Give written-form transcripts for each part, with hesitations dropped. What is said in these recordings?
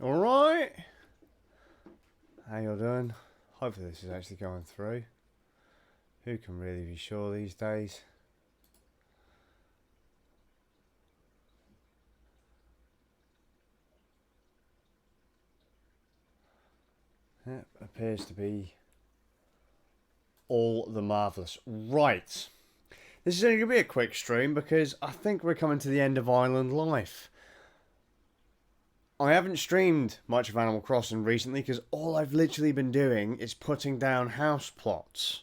Alright. How you doing? Hopefully this is actually going through. Who can really be sure these days? It appears to be all the marvellous. Right. This is only going to be a quick stream because I think we're coming to the end of Island Life. I haven't streamed much of Animal Crossing recently because all I've literally been doing is putting down house plots.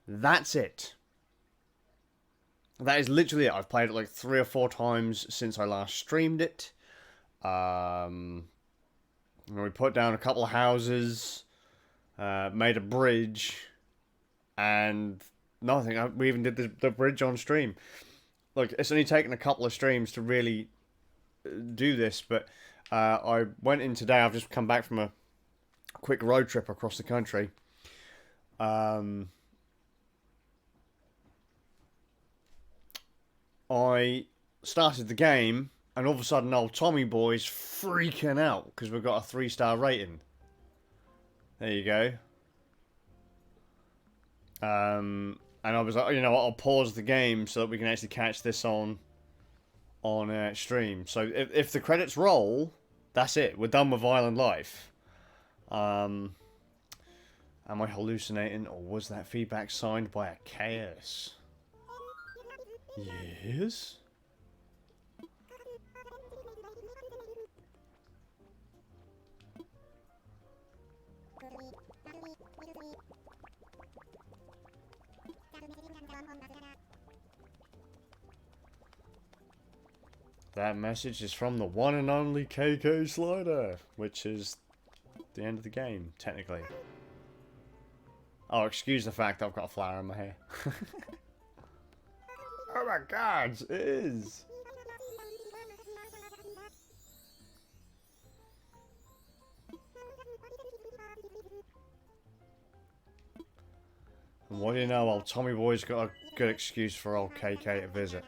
That's it. That is literally it. I've played it like 3 or 4 times since I last streamed it. We put down a couple of houses, made a bridge, and nothing. We even did the bridge on stream. Like, it's only taken a couple of streams to really do this, but I went in today. I've just come back from a quick road trip across the country. I started the game, and all of a sudden, old Tommy Boy's freaking out because we've got a 3-star rating. There you go. And I was like, you know what, I'll pause the game so that we can actually catch this on stream. So if the credits roll, that's it. We're done with Island Life. Am I hallucinating, or was that feedback signed by a chaos? Yes. That message is from the one and only KK Slider, which is the end of the game, technically. Oh, excuse the fact that I've got a flower in my hair. Oh my god, it is! And what do you know, old Tommy Boy's got a good excuse for old KK to visit.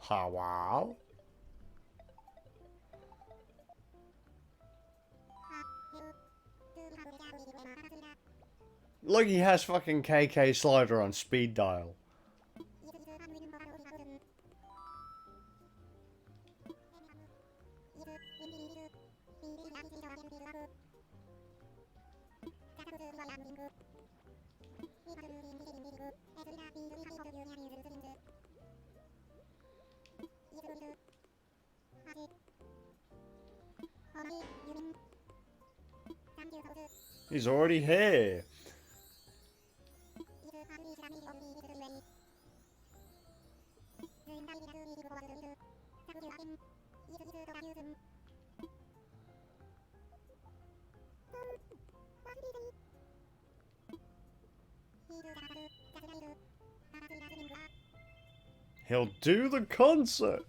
Hello? Look, he has fucking KK Slider on speed dial. He's already here. He'll do the concert.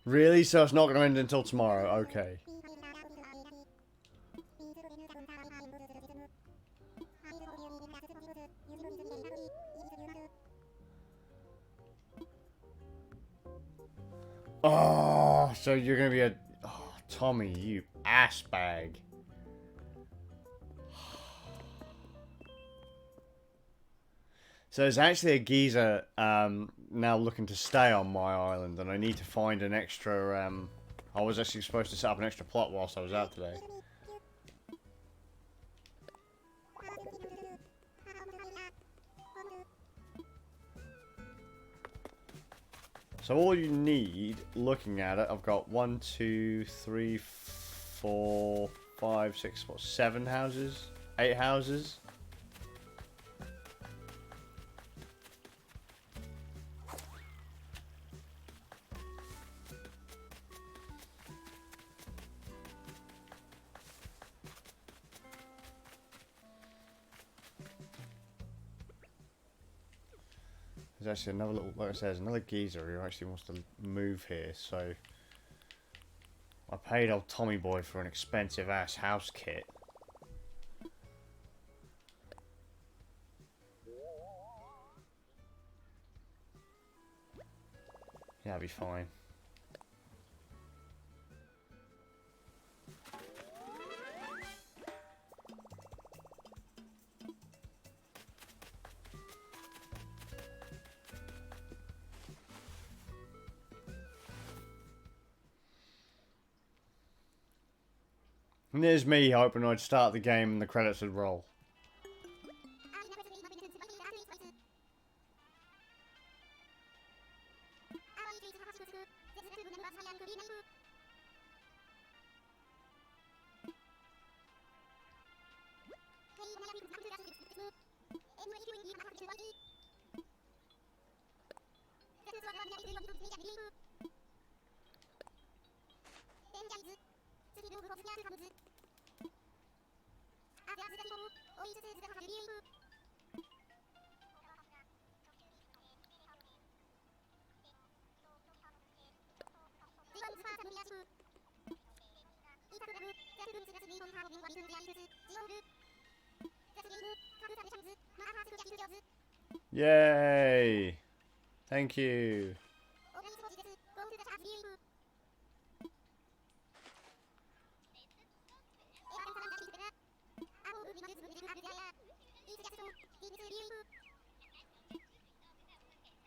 Really? So it's not going to end until tomorrow? Okay. Oh, so you're going to be a... Oh, Tommy, you ass bag. So there's actually a geezer now looking to stay on my island, and I need to find an extra... I was actually supposed to set up an extra plot whilst I was out today. So all you need, looking at it, I've got 1, 2, 3, 4, 5, 6, 7 houses? 8 houses? There's actually another little, like I said, there's another geezer who actually wants to move here, so I paid old Tommy Boy for an expensive ass house kit. Yeah, that'll be fine. And there's me hoping I'd start the game and the credits would roll. Yay! Thank you.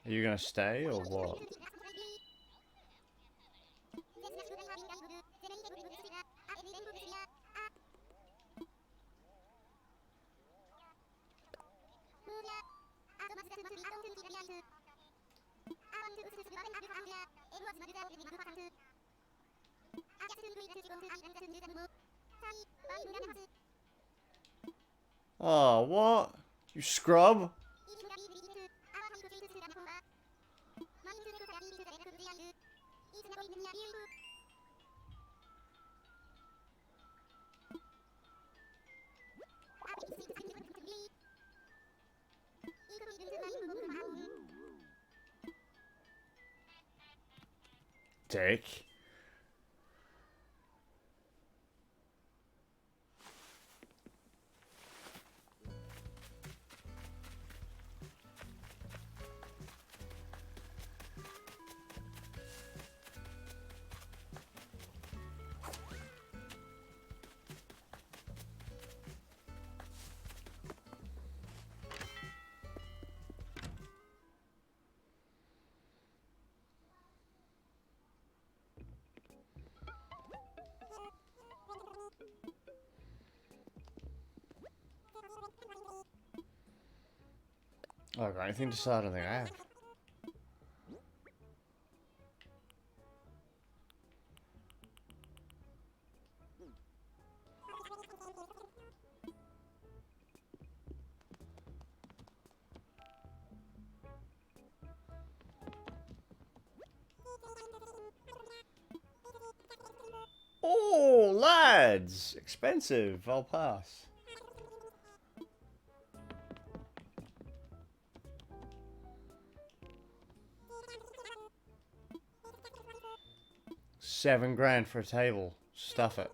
Are you gonna stay or what? Oh, what? You scrub? Dick. Oh, I got anything to say? I don't think I have. Oh, lads! Expensive. I'll pass. $7 for a table. Stuff it.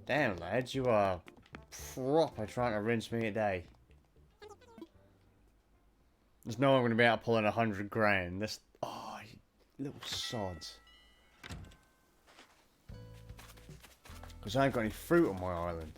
Damn, lads, you are proper trying to rinse me a day. There's no one going to be out pulling $100. This, oh, you little sods. Because I ain't got any fruit on my island.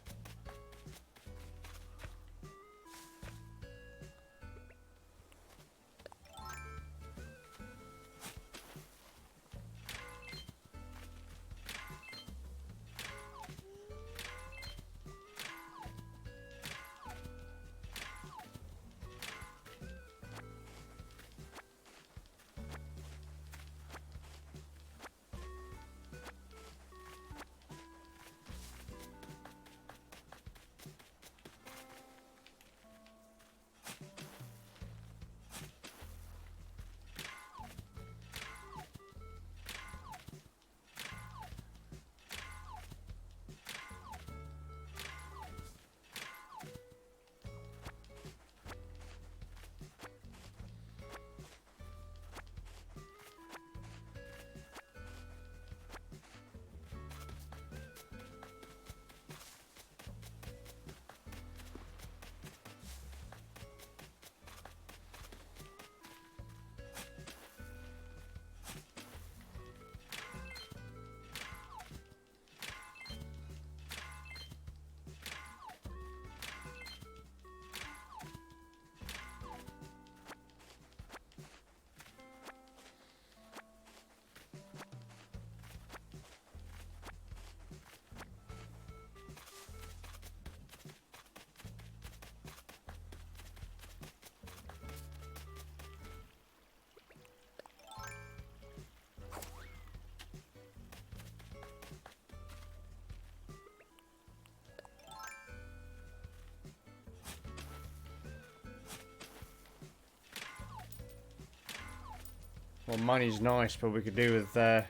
Well, money's nice, but we could do with, we're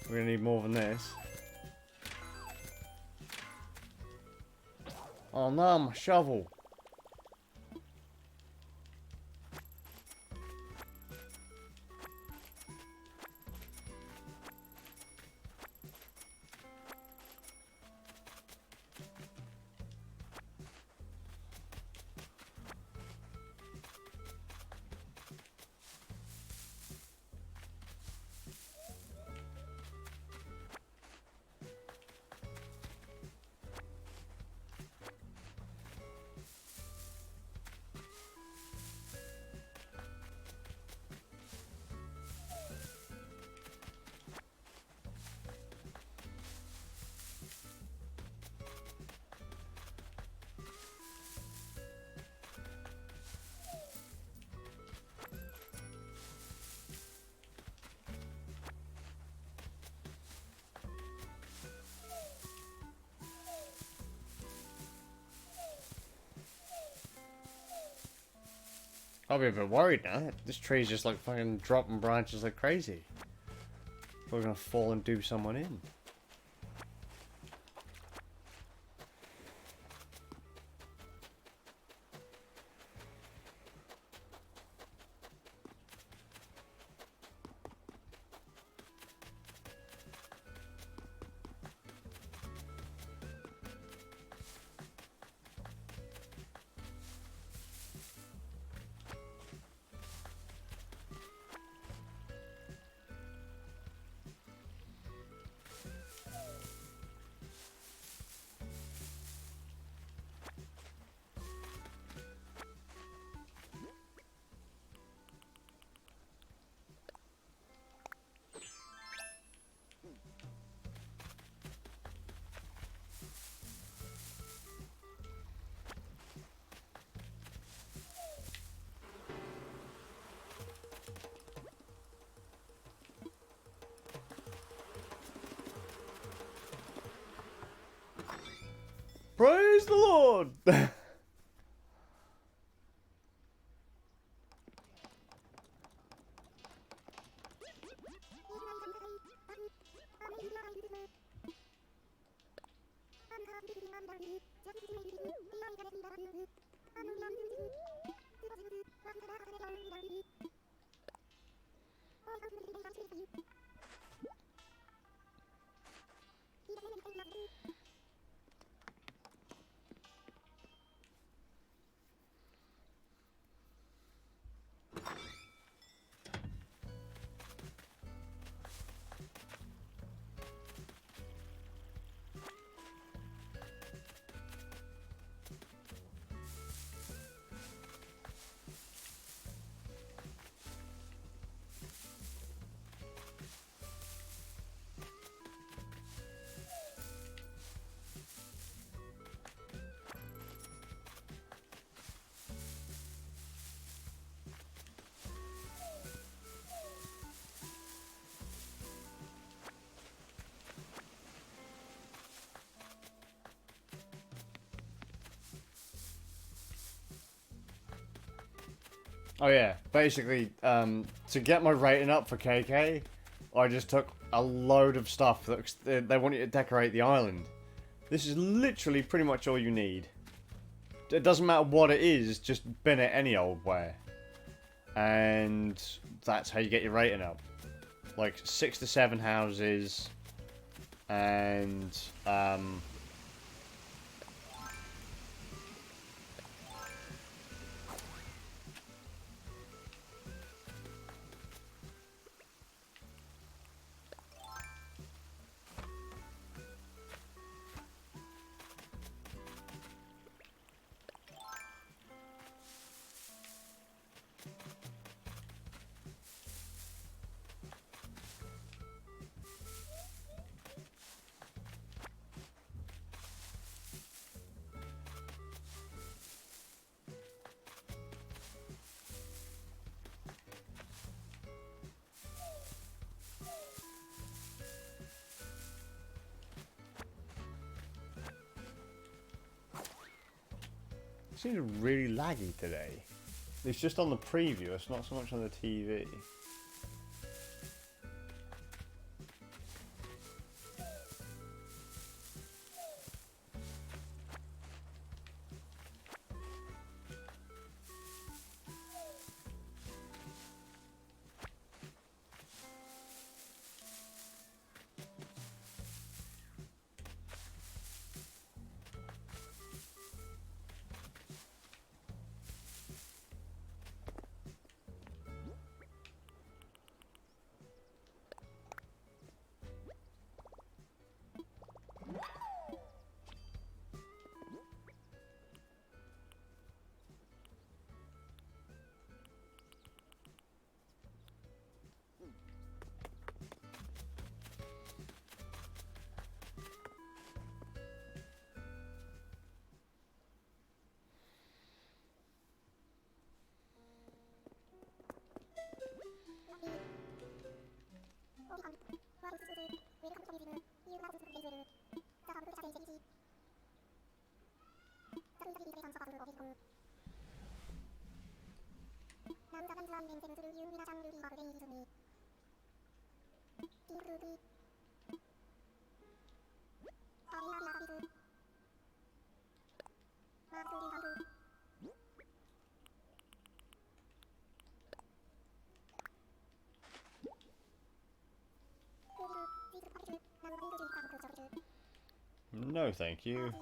gonna need more than this. Oh no, my shovel. I'll be a bit worried now. This tree's just like fucking dropping branches like crazy. We're gonna fall and do someone in. Praise the Lord! Oh yeah, basically, to get my rating up for KK, I just took a load of stuff that they want you to decorate the island. This is literally pretty much all you need. It doesn't matter what it is, just bin it any old way. And that's how you get your rating up. Like 6 to 7 houses, and it seems really laggy today. It's just on the preview, it's not so much on the TV. No, thank you.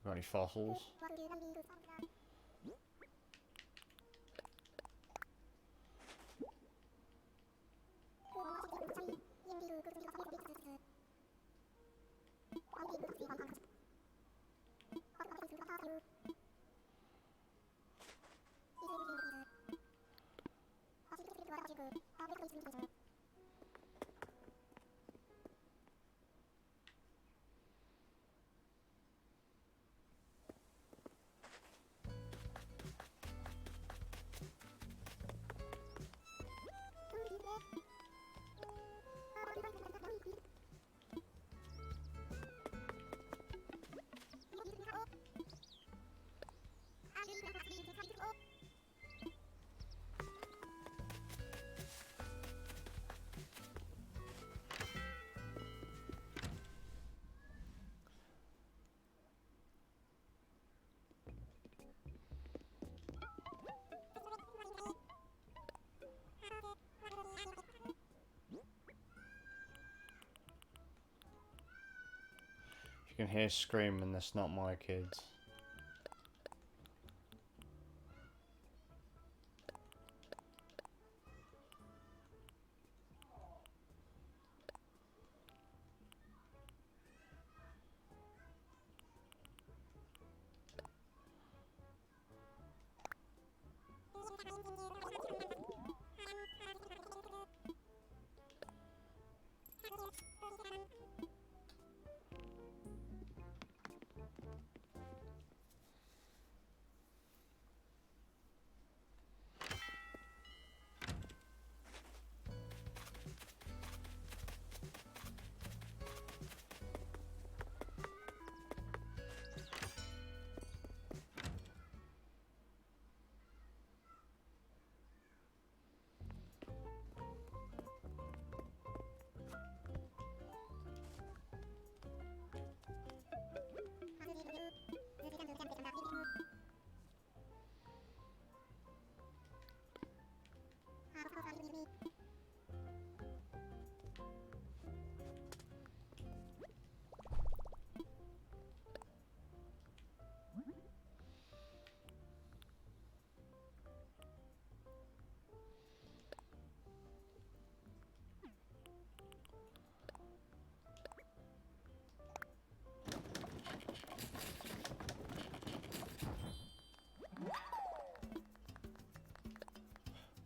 Got any fossils? You can hear screaming, that's not my kids.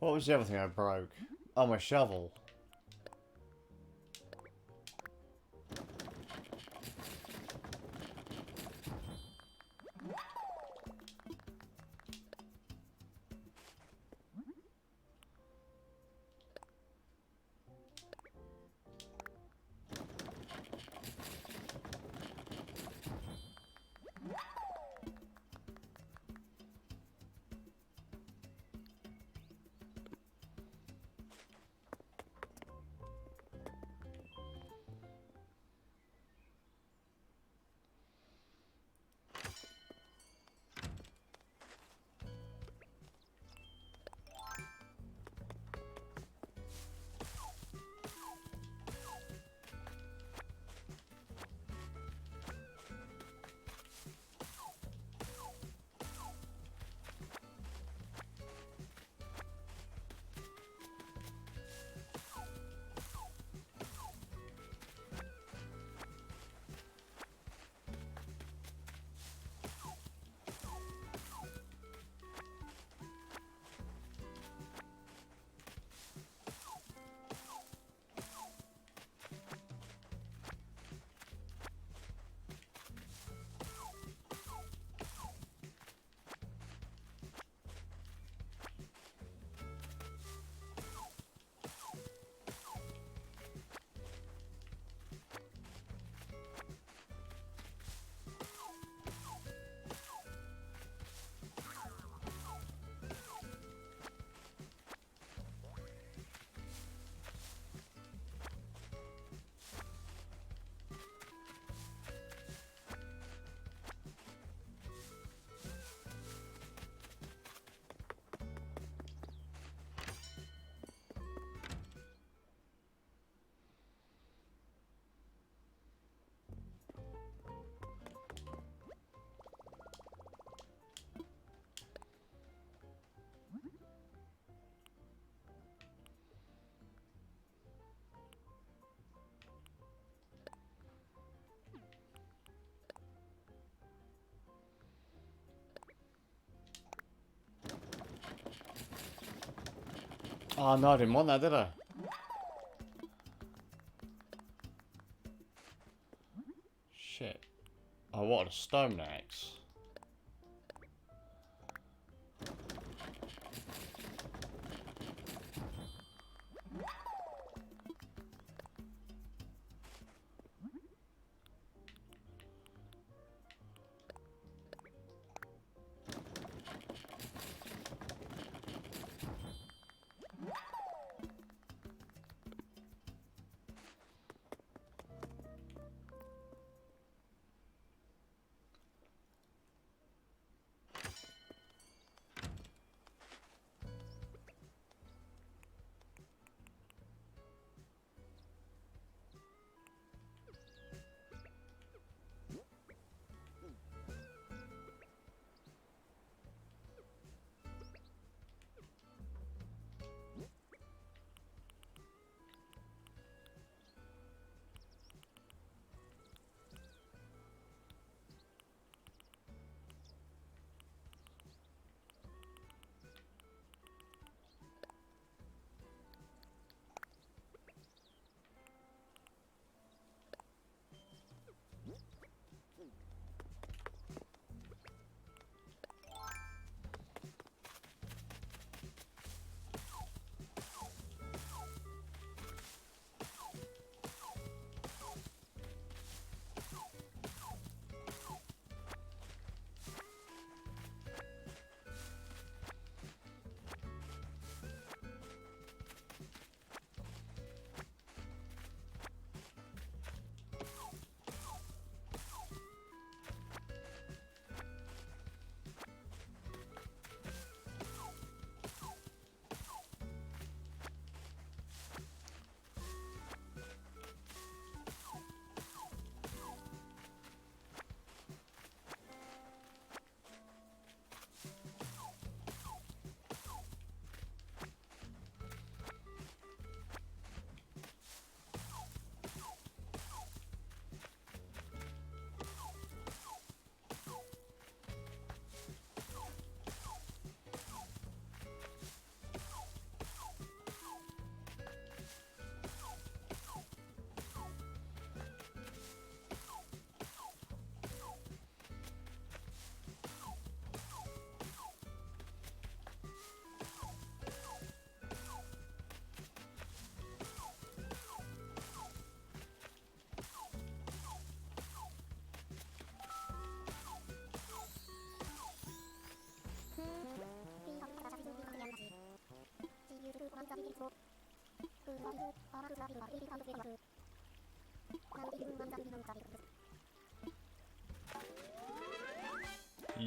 What was the other thing I broke? Oh, my shovel. Oh no, I didn't want that, did I? Shit. I wanted a stone axe.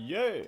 Yeah.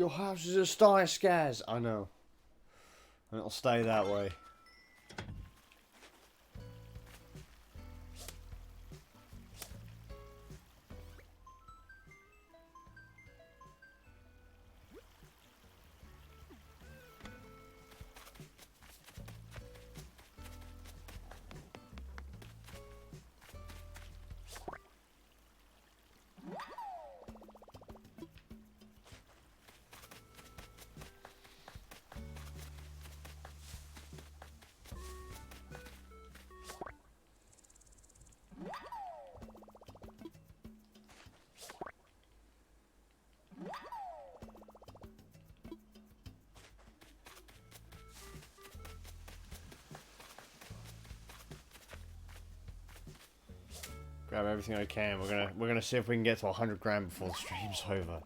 Your house is a sty scares. I know. And it'll stay that way. Grab everything I can. We're gonna see if we can get to 100 grand before the stream's over.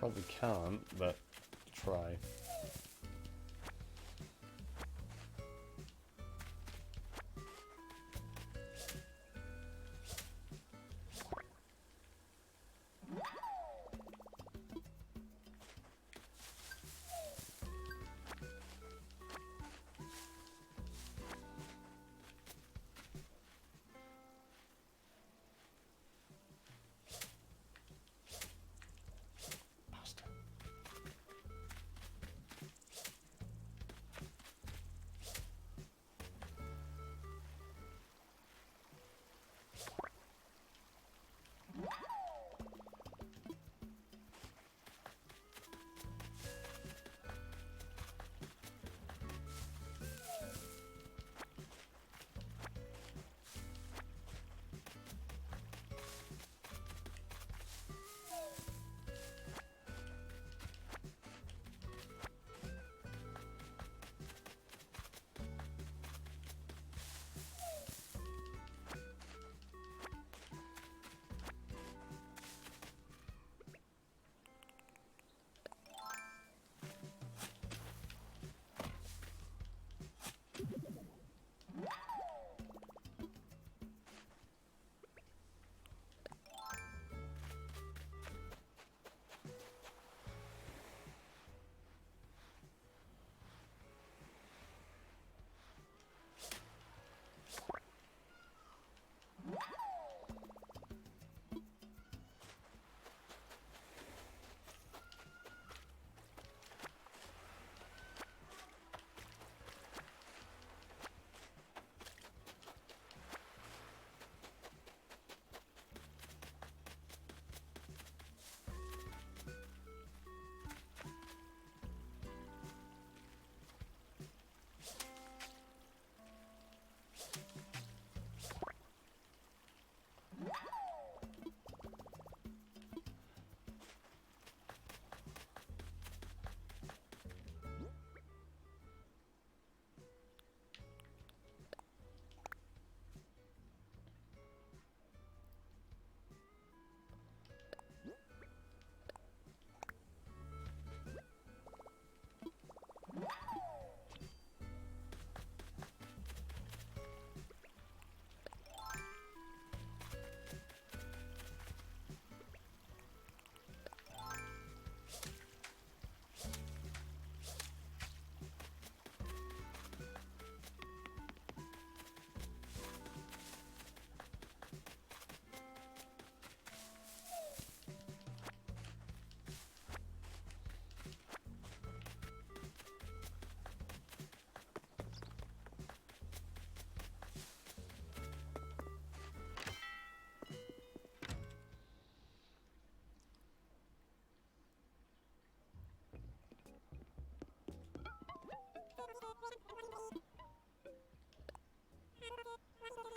Probably can't, but try.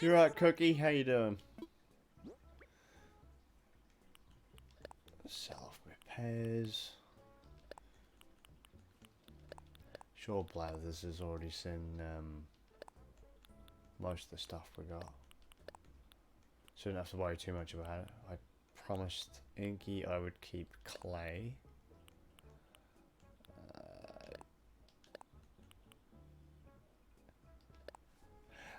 You're right, Cookie. How you doing? Sell off repairs. Sure, Blathers has already seen most of the stuff we got. So don't have to worry too much about it. I promised Inky I would keep clay.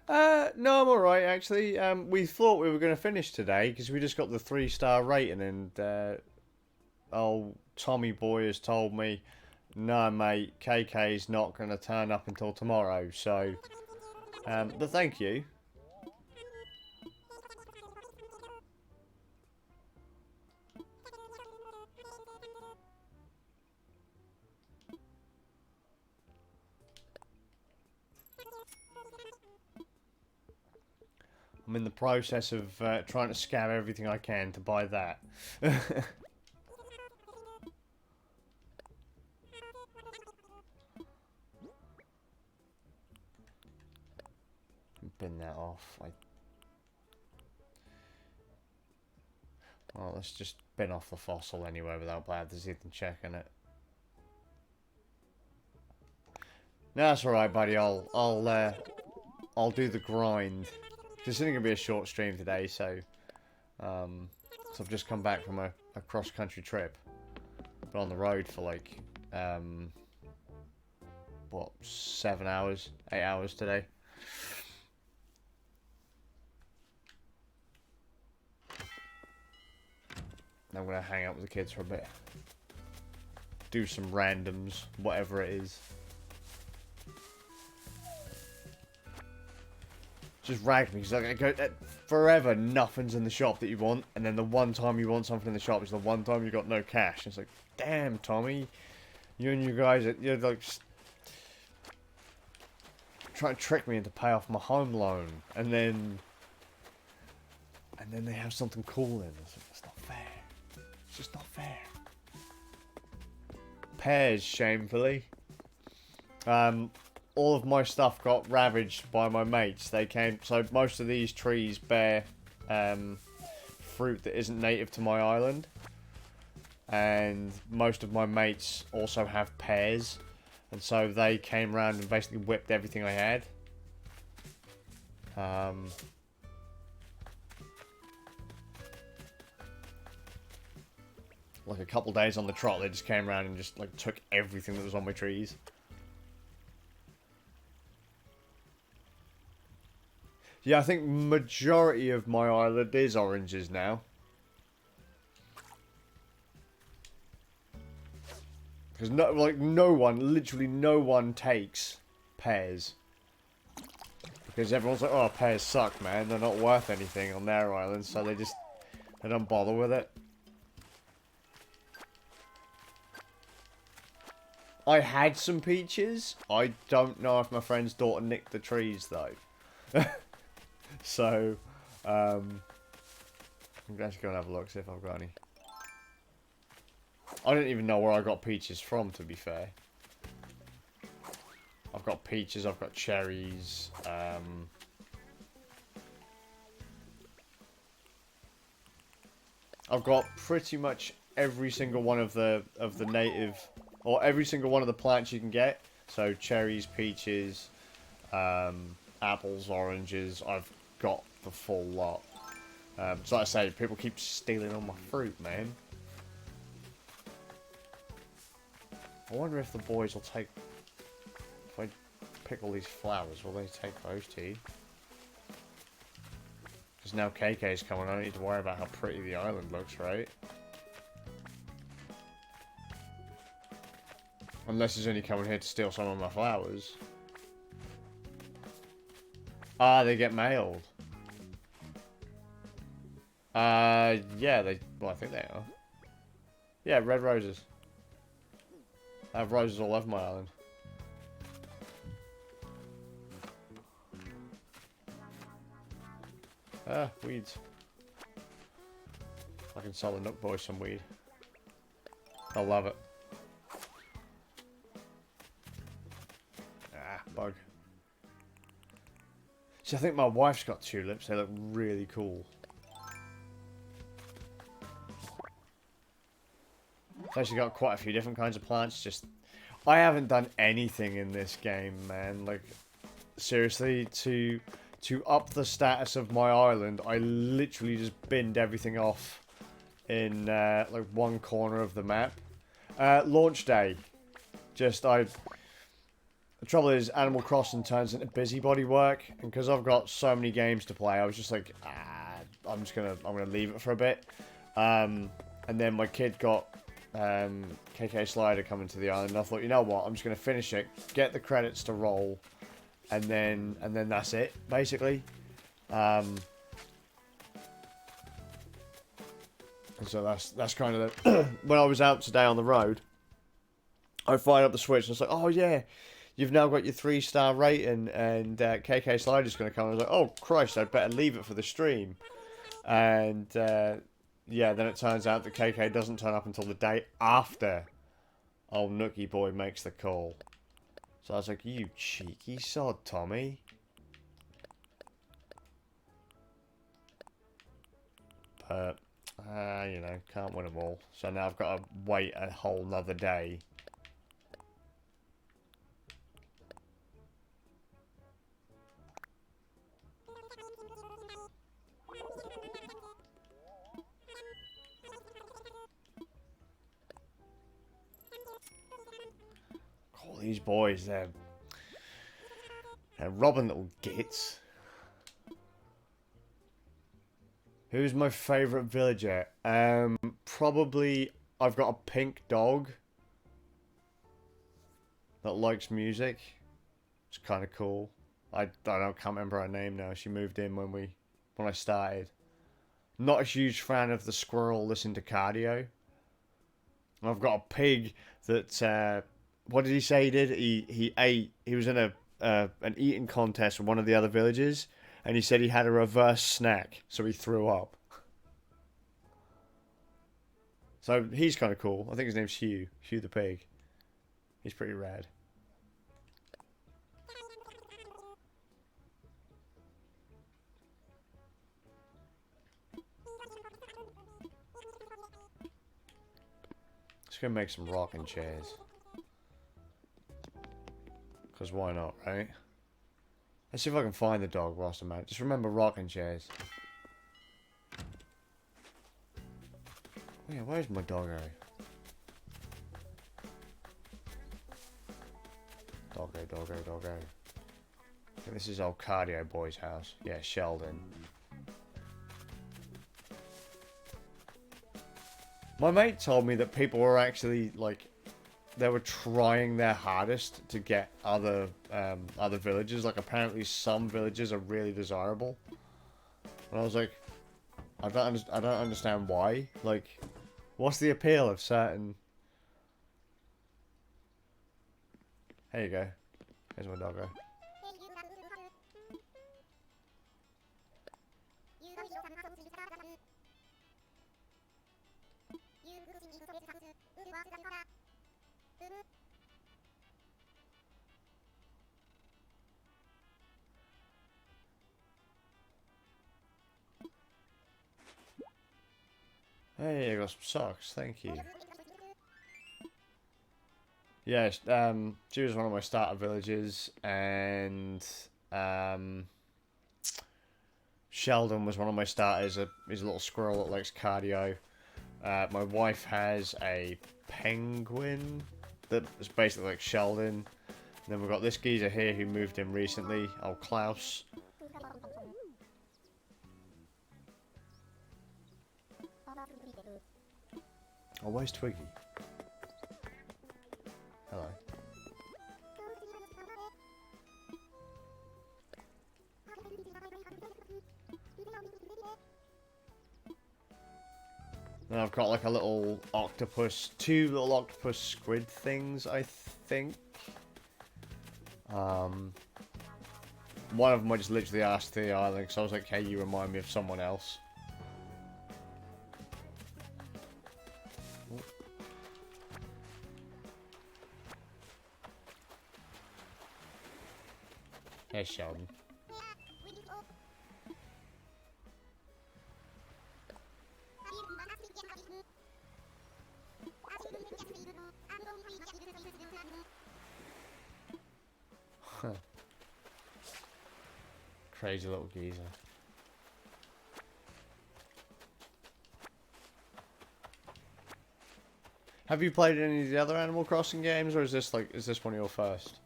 No, I'm alright, actually. We thought we were going to finish today, because we just got the 3-star rating, and, oh, Tommy Boy has told me, no, mate, KK's not going to turn up until tomorrow, so, but thank you. I'm in the process of trying to scam everything I can to buy that. Bin that off. Well, let's just bin off the fossil anyway without Blathers even checking it. No, that's alright, buddy. I'll do the grind. This isn't gonna be a short stream today, so I've just come back from a cross-country trip. Been on the road for like what, 7 hours, 8 hours today. I'm gonna hang out with the kids for a bit. Do some randoms, whatever it is. Just ragged me because like, I go forever. Nothing's in the shop that you want, and then the one time you want something in the shop is the one time you got no cash. It's like, damn, Tommy, you and you guys, you're like trying to trick me into pay off my home loan, and then they have something cool in. It's like, that's not fair. It's just not fair. Pears, shamefully. All of my stuff got ravaged by my mates. They came, so most of these trees bear fruit that isn't native to my island, and most of my mates also have pears, and so they came around and basically whipped everything I had. Like a couple days on the trot, they just came around and just like took everything that was on my trees. Yeah, I think majority of my island is oranges now. Because literally no one takes pears. Because everyone's like, oh, pears suck, man. They're not worth anything on their island, so they don't bother with it. I had some peaches. I don't know if my friend's daughter nicked the trees, though. So, I'm going to go and have a look, see if I've got any. I don't even know where I got peaches from, to be fair. I've got peaches, I've got cherries, I've got pretty much every single one of the native, or every single one of the plants you can get. So, cherries, peaches, apples, oranges, I've got the full lot. So like I say, people keep stealing all my fruit, man. I wonder if the boys will take... If I pick all these flowers, will they take those too? Because now KK's coming, I don't need to worry about how pretty the island looks, right? Unless he's only coming here to steal some of my flowers. Ah, they get mailed. Yeah, well, I think they are. Yeah, red roses. I have roses all over my island. Ah, weeds. I can sell the Nook Boys some weed. I love it. Ah, bug. See, I think my wife's got tulips. They look really cool. I've actually got quite a few different kinds of plants. Just, I haven't done anything in this game, man. Like, seriously, to up the status of my island, I literally just binned everything off in like one corner of the map. Launch day, just The trouble is, Animal Crossing turns into busybody work, and because I've got so many games to play, I was just like, I'm gonna leave it for a bit. And then my kid got KK Slider coming to the island, and I thought, you know what, I'm just gonna finish it, get the credits to roll, and then that's it, basically. And so that's kind of the when I was out today on the road, I fired up the Switch and I was like, oh yeah, you've now got your 3-star rating, and KK Slider's going to come. I was like, oh Christ, I'd better leave it for the stream. And yeah, then it turns out that KK doesn't turn up until the day after old Nookie Boy makes the call. So I was like, you cheeky sod, Tommy. But you know, can't win them all. So now I've got to wait a whole nother day. All these boys, they're robbing little gits. Who's my favourite villager? Probably I've got a pink dog that likes music. It's kind of cool. I can't remember her name now. She moved in when I started. Not a huge fan of the squirrel listen to cardio. I've got a pig that what did he say he did? He was in an eating contest with one of the other villagers, and he said he had a reverse snack, so he threw up. So he's kind of cool. I think his name's Hugh the pig. He's pretty rad. Just gonna make some rocking chairs. Because why not, right? Let's see if I can find the dog whilst I'm at it. Just remember rocking chairs. Oh yeah, where's my doggo? Doggo. I think this is old Cardio Boy's house. Yeah, Sheldon. My mate told me that people were actually, like, they were trying their hardest to get other villages. Like, apparently some villages are really desirable. And I was like, I don't understand why. Like, what's the appeal of certain... There you go. Here's my doggo. Hey, I got some socks, thank you. Yes, she was one of my starter villages, and Sheldon was one of my starters. He's a little squirrel that likes cardio. My wife has a penguin that is basically like Sheldon. And then we've got this geezer here who moved in recently, old Klaus. Oh, where's Twiggy? Hello. And I've got like a little octopus, 2 little octopus squid things, I think. One of them I just literally asked to the island because I was like, hey, you remind me of someone else. Hey, Sheldon. Huh. Crazy little geezer. Have you played any of the other Animal Crossing games, or is this one of your first?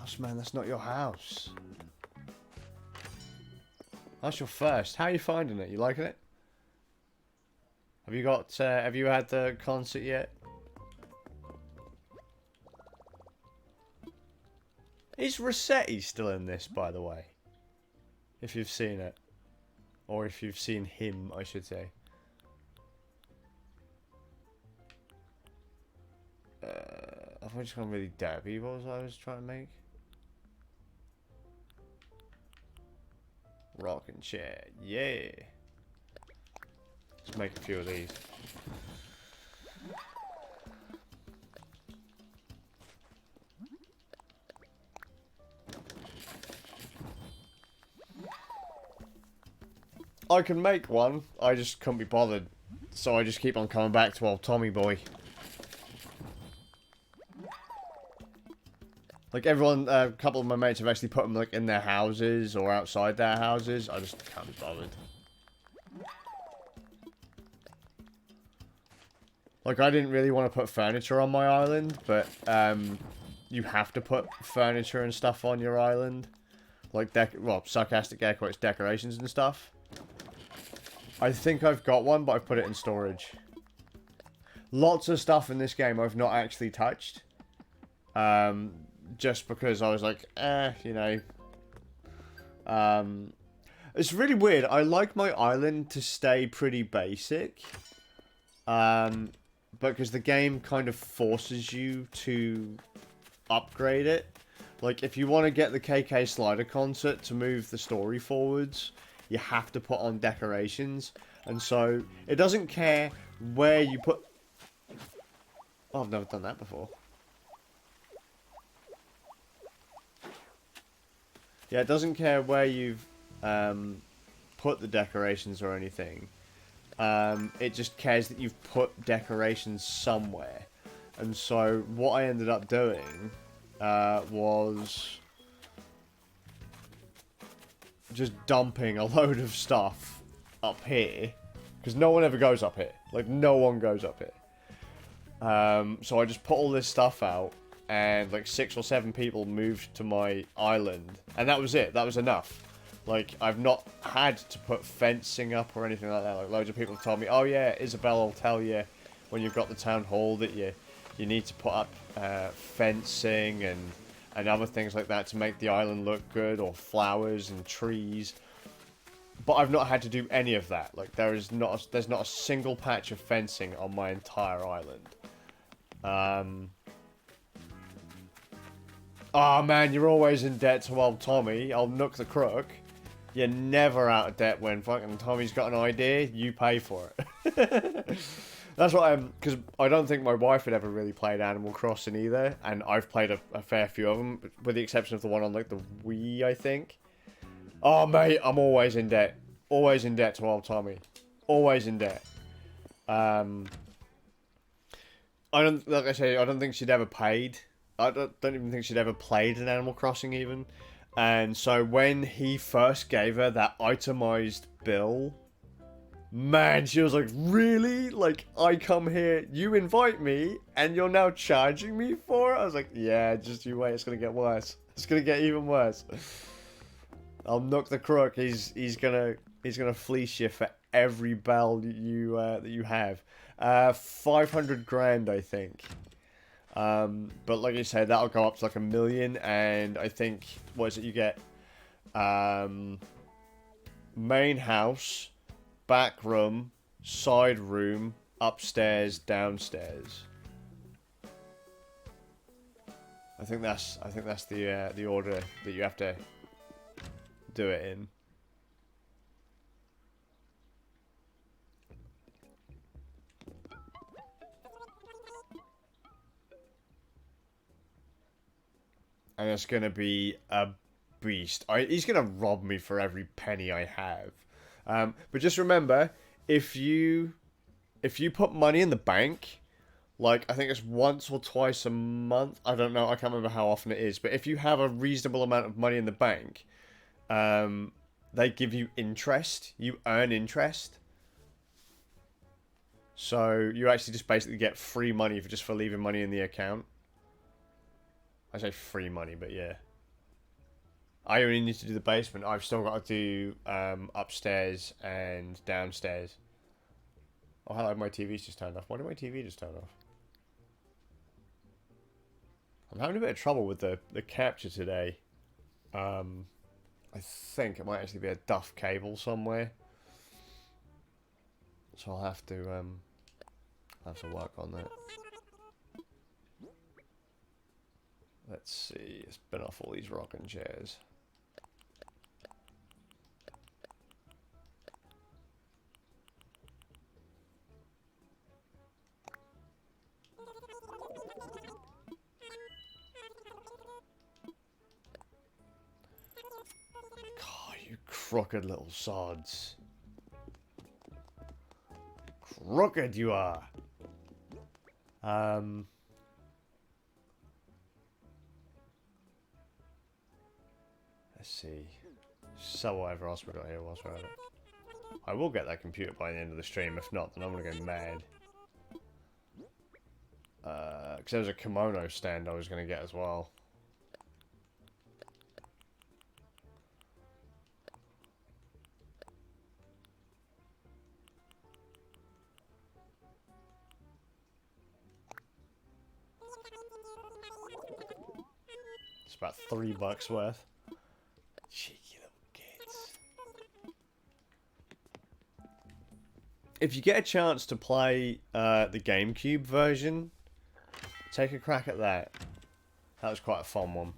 Boss man, that's not your house. That's your first. How are you finding it? You liking it? Have you got, have you had the concert yet? Is Rossetti still in this, by the way? If you've seen it. Or if you've seen him, I should say. I've just gone really dabby. What was I was trying to make? Rocking chair. Yeah. Let's make a few of these. I can make one, I just couldn't be bothered. So I just keep on coming back to old Tommy boy. Like everyone, a couple of my mates have actually put them like in their houses or outside their houses. I just can't be bothered. Like I didn't really want to put furniture on my island, but you have to put furniture and stuff on your island. Like well, sarcastic air quotes, decorations and stuff. I think I've got one, but I've put it in storage. Lots of stuff in this game I've not actually touched. Just because I was like, you know. It's really weird. I like my island to stay pretty basic. Because the game kind of forces you to upgrade it. Like, if you want to get the KK Slider concert to move the story forwards, you have to put on decorations. And so, it doesn't care where you put... Oh, I've never done that before. Yeah, it doesn't care where you've put the decorations or anything. It just cares that you've put decorations somewhere. And so, what I ended up doing was just dumping a load of stuff up here. Because no one ever goes up here. Like, no one goes up here. So I just put all this stuff out. And like 6 or 7 people moved to my island. And that was it. That was enough. Like, I've not had to put fencing up or anything like that. Like, loads of people have told me, oh yeah, Isabel will tell you when you've got the town hall that you need to put up fencing and other things like that to make the island look good, or flowers and trees. But I've not had to do any of that. Like, there's not a single patch of fencing on my entire island. Oh man, you're always in debt to old Tommy. I'll Nook the Crook. You're never out of debt when fucking Tommy's got an idea. You pay for it. That's what because I don't think my wife had ever really played Animal Crossing either, and I've played a fair few of them, with the exception of the one on like the Wii, I think. Oh mate, I'm always in debt. Always in debt to old Tommy. Always in debt. I don't, like I say, I don't think she'd ever paid. I don't even think she'd ever played an Animal Crossing even. And so when he first gave her that itemized bill, man, she was like, really? Like, I come here, you invite me, and you're now charging me for it? I was like, yeah, just you wait, it's going to get worse. It's going to get even worse. I'll Nook the Crook. He's gonna fleece you for every bell that you have. 500 grand, I think. But like I said, that'll go up to like 1 million, and I think, what is it you get? Main house, back room, side room, upstairs, downstairs. I think that's the order that you have to do it in. And it's going to be a beast. He's going to rob me for every penny I have. But just remember, if you put money in the bank, like, I think it's once or twice a month. I don't know. I can't remember how often it is. But if you have a reasonable amount of money in the bank, they give you interest. You earn interest. So you actually just basically get free money for leaving money in the account. I say free money, but yeah. I only need to do the basement. I've still got to do upstairs and downstairs. Oh, hello, my TV's just turned off. Why did my TV just turn off? I'm having a bit of trouble with the capture today. I think it might actually be a duff cable somewhere. So I'll have to work on that. Let's see, spin off all these rocking chairs. God, you crooked little sods. Crooked you are. Let's see. So whatever else we got here whilst we're at it. I will get that computer by the end of the stream. If not, then I'm gonna go mad. Because there was a kimono stand I was gonna get as well. It's about $3 worth. Cheeky little kids. If you get a chance to play the GameCube version, take a crack at that. That was quite a fun one.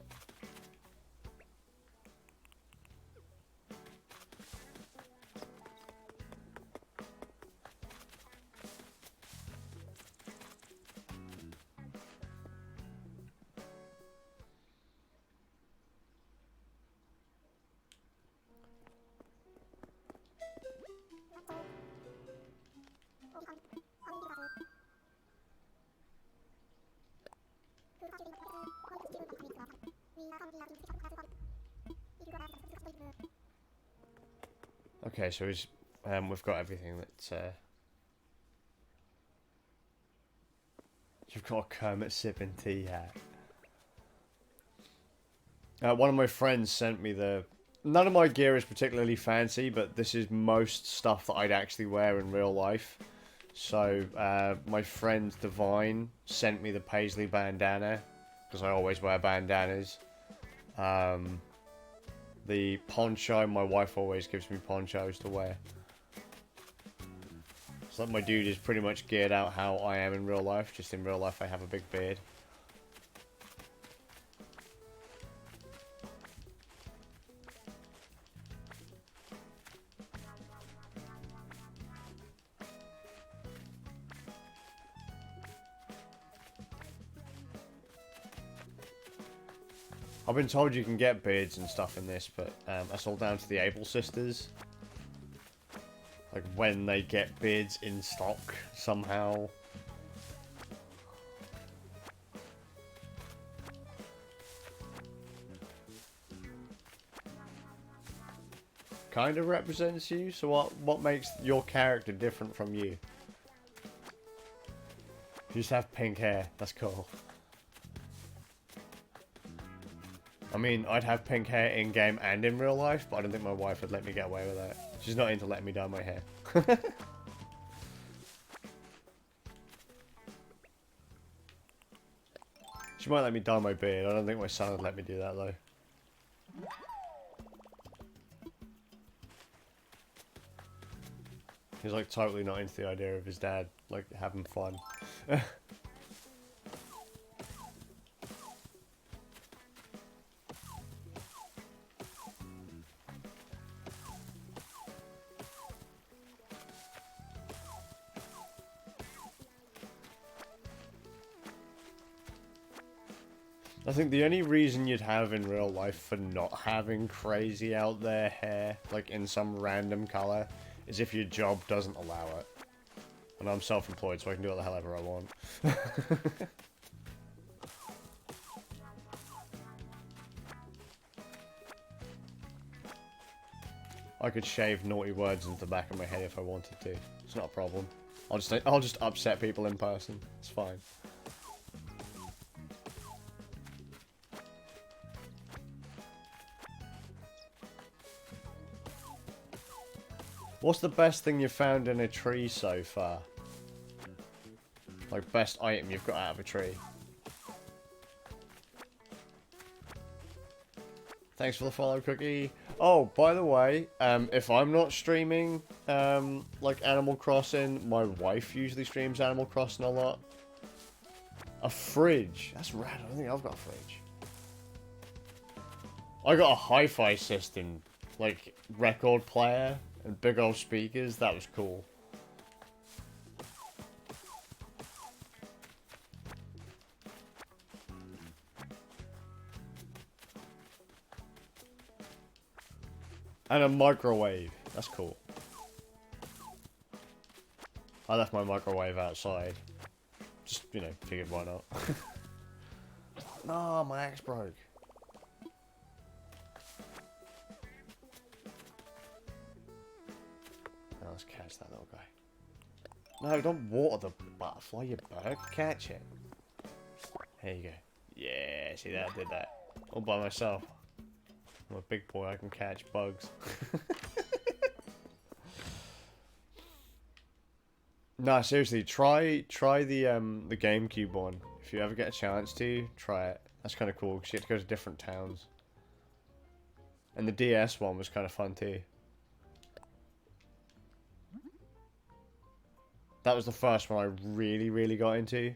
Okay, so we've got everything that you've got a Kermit sipping tea hat. One of my friends sent me the... None of my gear is particularly fancy, but this is most stuff that I'd actually wear in real life. So, my friend Divine sent me the Paisley bandana, because I always wear bandanas. The poncho, my wife always gives me ponchos to wear. So my dude is pretty much geared out how I am in real life, just in real life I have a big beard. I've been told you can get beards and stuff in this, but that's all down to the Able sisters. Like, when they get beards in stock, somehow. Kind of represents you, so what makes your character different from you? You just have pink hair, that's cool. I mean, I'd have pink hair in-game and in real life, but I don't think my wife would let me get away with that. She's not into letting me dye my hair. She might let me dye my beard. I don't think my son would let me do that, though. He's, like, totally not into the idea of his dad, like, having fun. I think the only reason you'd have in real life for not having crazy out there hair, like in some random colour, is if your job doesn't allow it. And I'm self-employed, so I can do what the hell ever I want. I could shave naughty words into the back of my head if I wanted to. It's not a problem. I'll just upset people in person. It's fine. What's the best thing you've found in a tree so far? Like, best item you've got out of a tree. Thanks for the follow, Cookie. Oh, by the way, if I'm not streaming, like Animal Crossing, my wife usually streams Animal Crossing a lot. A fridge. That's rad. I don't think I've got a fridge. I got a hi-fi system, like record player and big old speakers. That was cool. And a microwave. That's cool. I left my microwave outside. Just, you know, figured why not. No, my axe broke. Now let's catch that little guy. No, don't water the butterfly, you bird. Catch it. There you go. Yeah, see that? I did that. All by myself. I'm a big boy, I can catch bugs. Nah, seriously, try the GameCube one. If you ever get a chance to, try it. That's kind of cool, because you have to go to different towns. And the DS one was kind of fun too. That was the first one I really got into.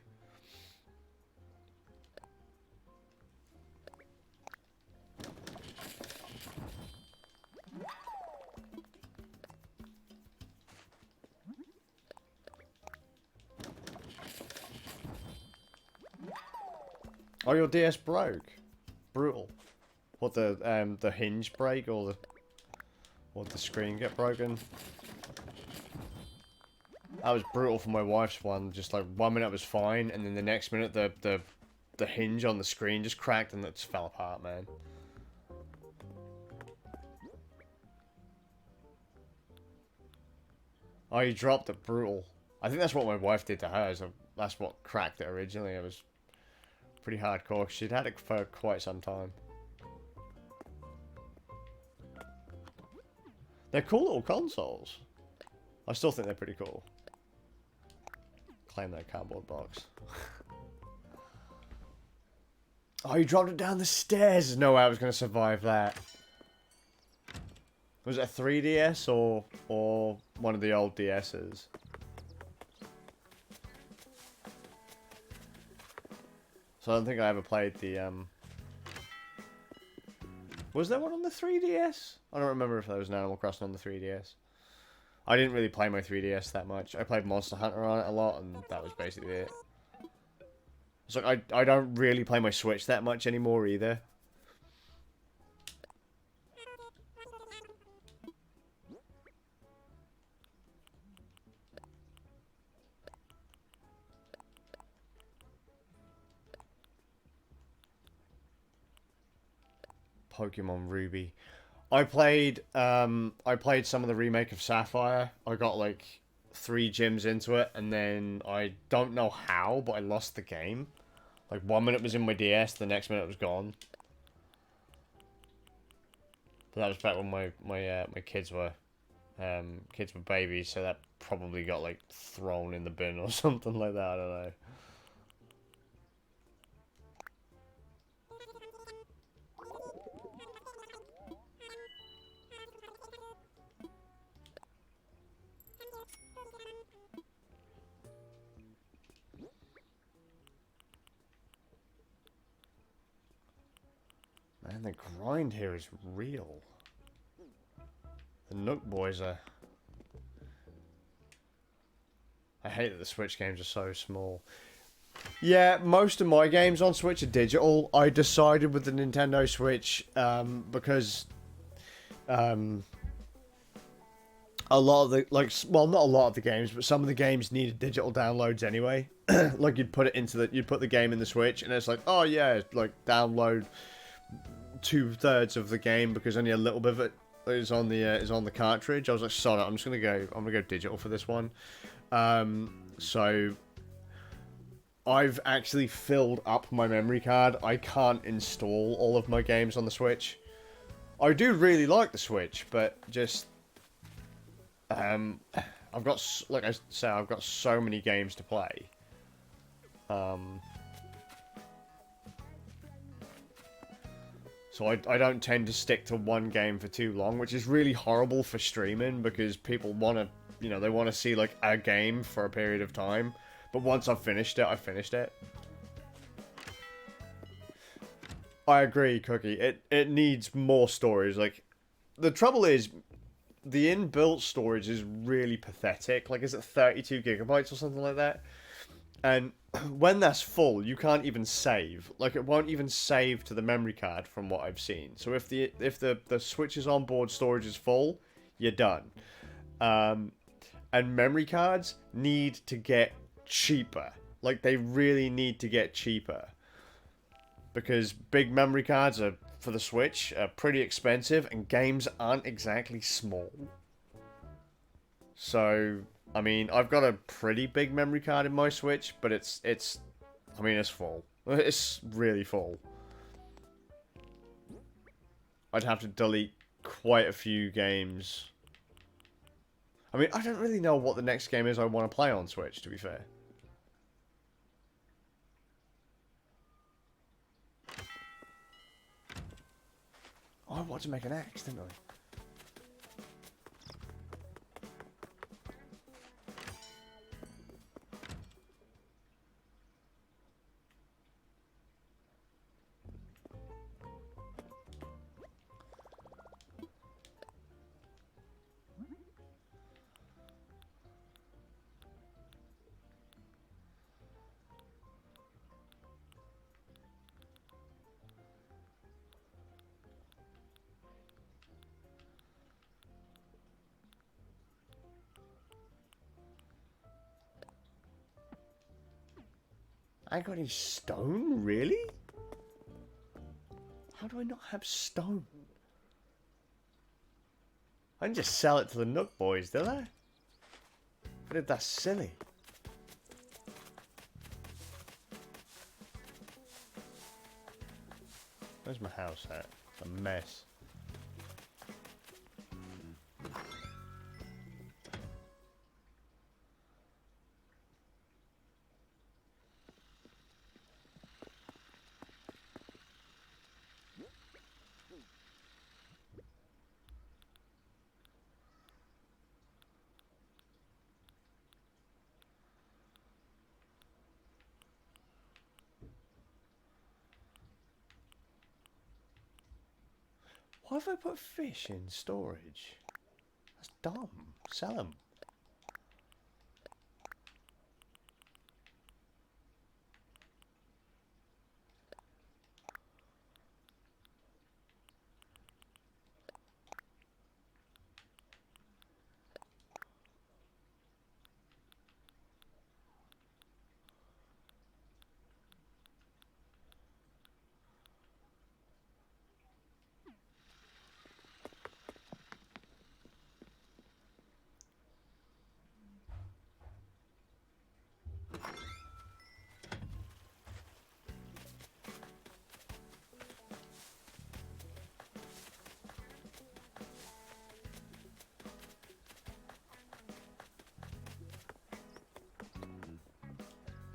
Oh, your DS broke. Brutal. What, the hinge break or the screen get broken? That was brutal for my wife's one. Just like 1 minute it was fine, and then the next minute the hinge on the screen just cracked and it just fell apart, man. Oh, you dropped it, brutal. I think that's what my wife did to hers. That's what cracked it originally. It was pretty hardcore. She'd had it for quite some time. They're cool little consoles. I still think they're pretty cool. Claim that cardboard box. Oh, you dropped it down the stairs. There's no way I was going to survive that. Was it a 3DS or one of the old DS's? So I don't think I ever played the, Was there one on the 3DS? I don't remember if there was an Animal Crossing on the 3DS. I didn't really play my 3DS that much. I played Monster Hunter on it a lot, and that was basically it. It's like, I don't really play my Switch that much anymore either. Pokemon Ruby. I played some of the remake of Sapphire. I got like 3 gyms into it, and then I don't know how, but I lost the game. Like 1 minute it was in my DS, the next minute it was gone. But that was back when my kids were babies, so that probably got like thrown in the bin or something like that. I don't know. Man, the grind here is real. The Nook boys are... I hate that the Switch games are so small. Yeah, most of my games on Switch are digital. I decided with the Nintendo Switch, because... a lot of the, like, well, not a lot of the games, but some of the games needed digital downloads anyway. Like, you'd put the game in the Switch, and it's like, oh yeah, like, download 2/3 of the game because only a little bit of it is on the cartridge. I was like, sod it, I'm gonna go digital for this one. So I've actually filled up my memory card. I can't install all of my games on the Switch. I do really like the Switch, but just I've got, like I said, I've got so many games to play. So I don't tend to stick to one game for too long, which is really horrible for streaming because people want to, you know, they want to see like a game for a period of time. But once I've finished it, I've finished it. I agree, Cookie. It needs more storage. Like, the trouble is, the inbuilt storage is really pathetic. Like, is it 32 gigabytes or something like that? And when that's full, you can't even save. Like, it won't even save to the memory card from what I've seen. So if the Switch's onboard storage is full, you're done. And memory cards need to get cheaper. Like, they really need to get cheaper. Because big memory cards are, for the Switch, are pretty expensive, and games aren't exactly small. So, I mean, I've got a pretty big memory card in my Switch, but it's I mean, it's full. It's really full. I'd have to delete quite a few games. I mean, I don't really know what the next game is I want to play on Switch, to be fair. Oh, I wanted to make an axe, didn't I? I ain't got any stone? Really? How do I not have stone? I can just sell it to the Nook boys, do I? I did that silly. Where's my house at? It's a mess. Why have I put fish in storage? That's dumb. Sell them.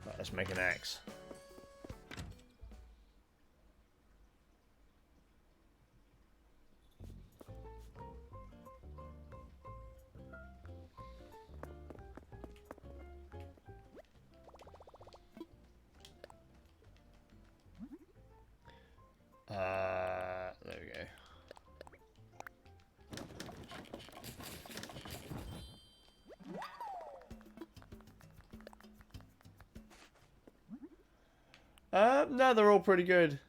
Right, let's make an axe. There we go. No, they're all pretty good.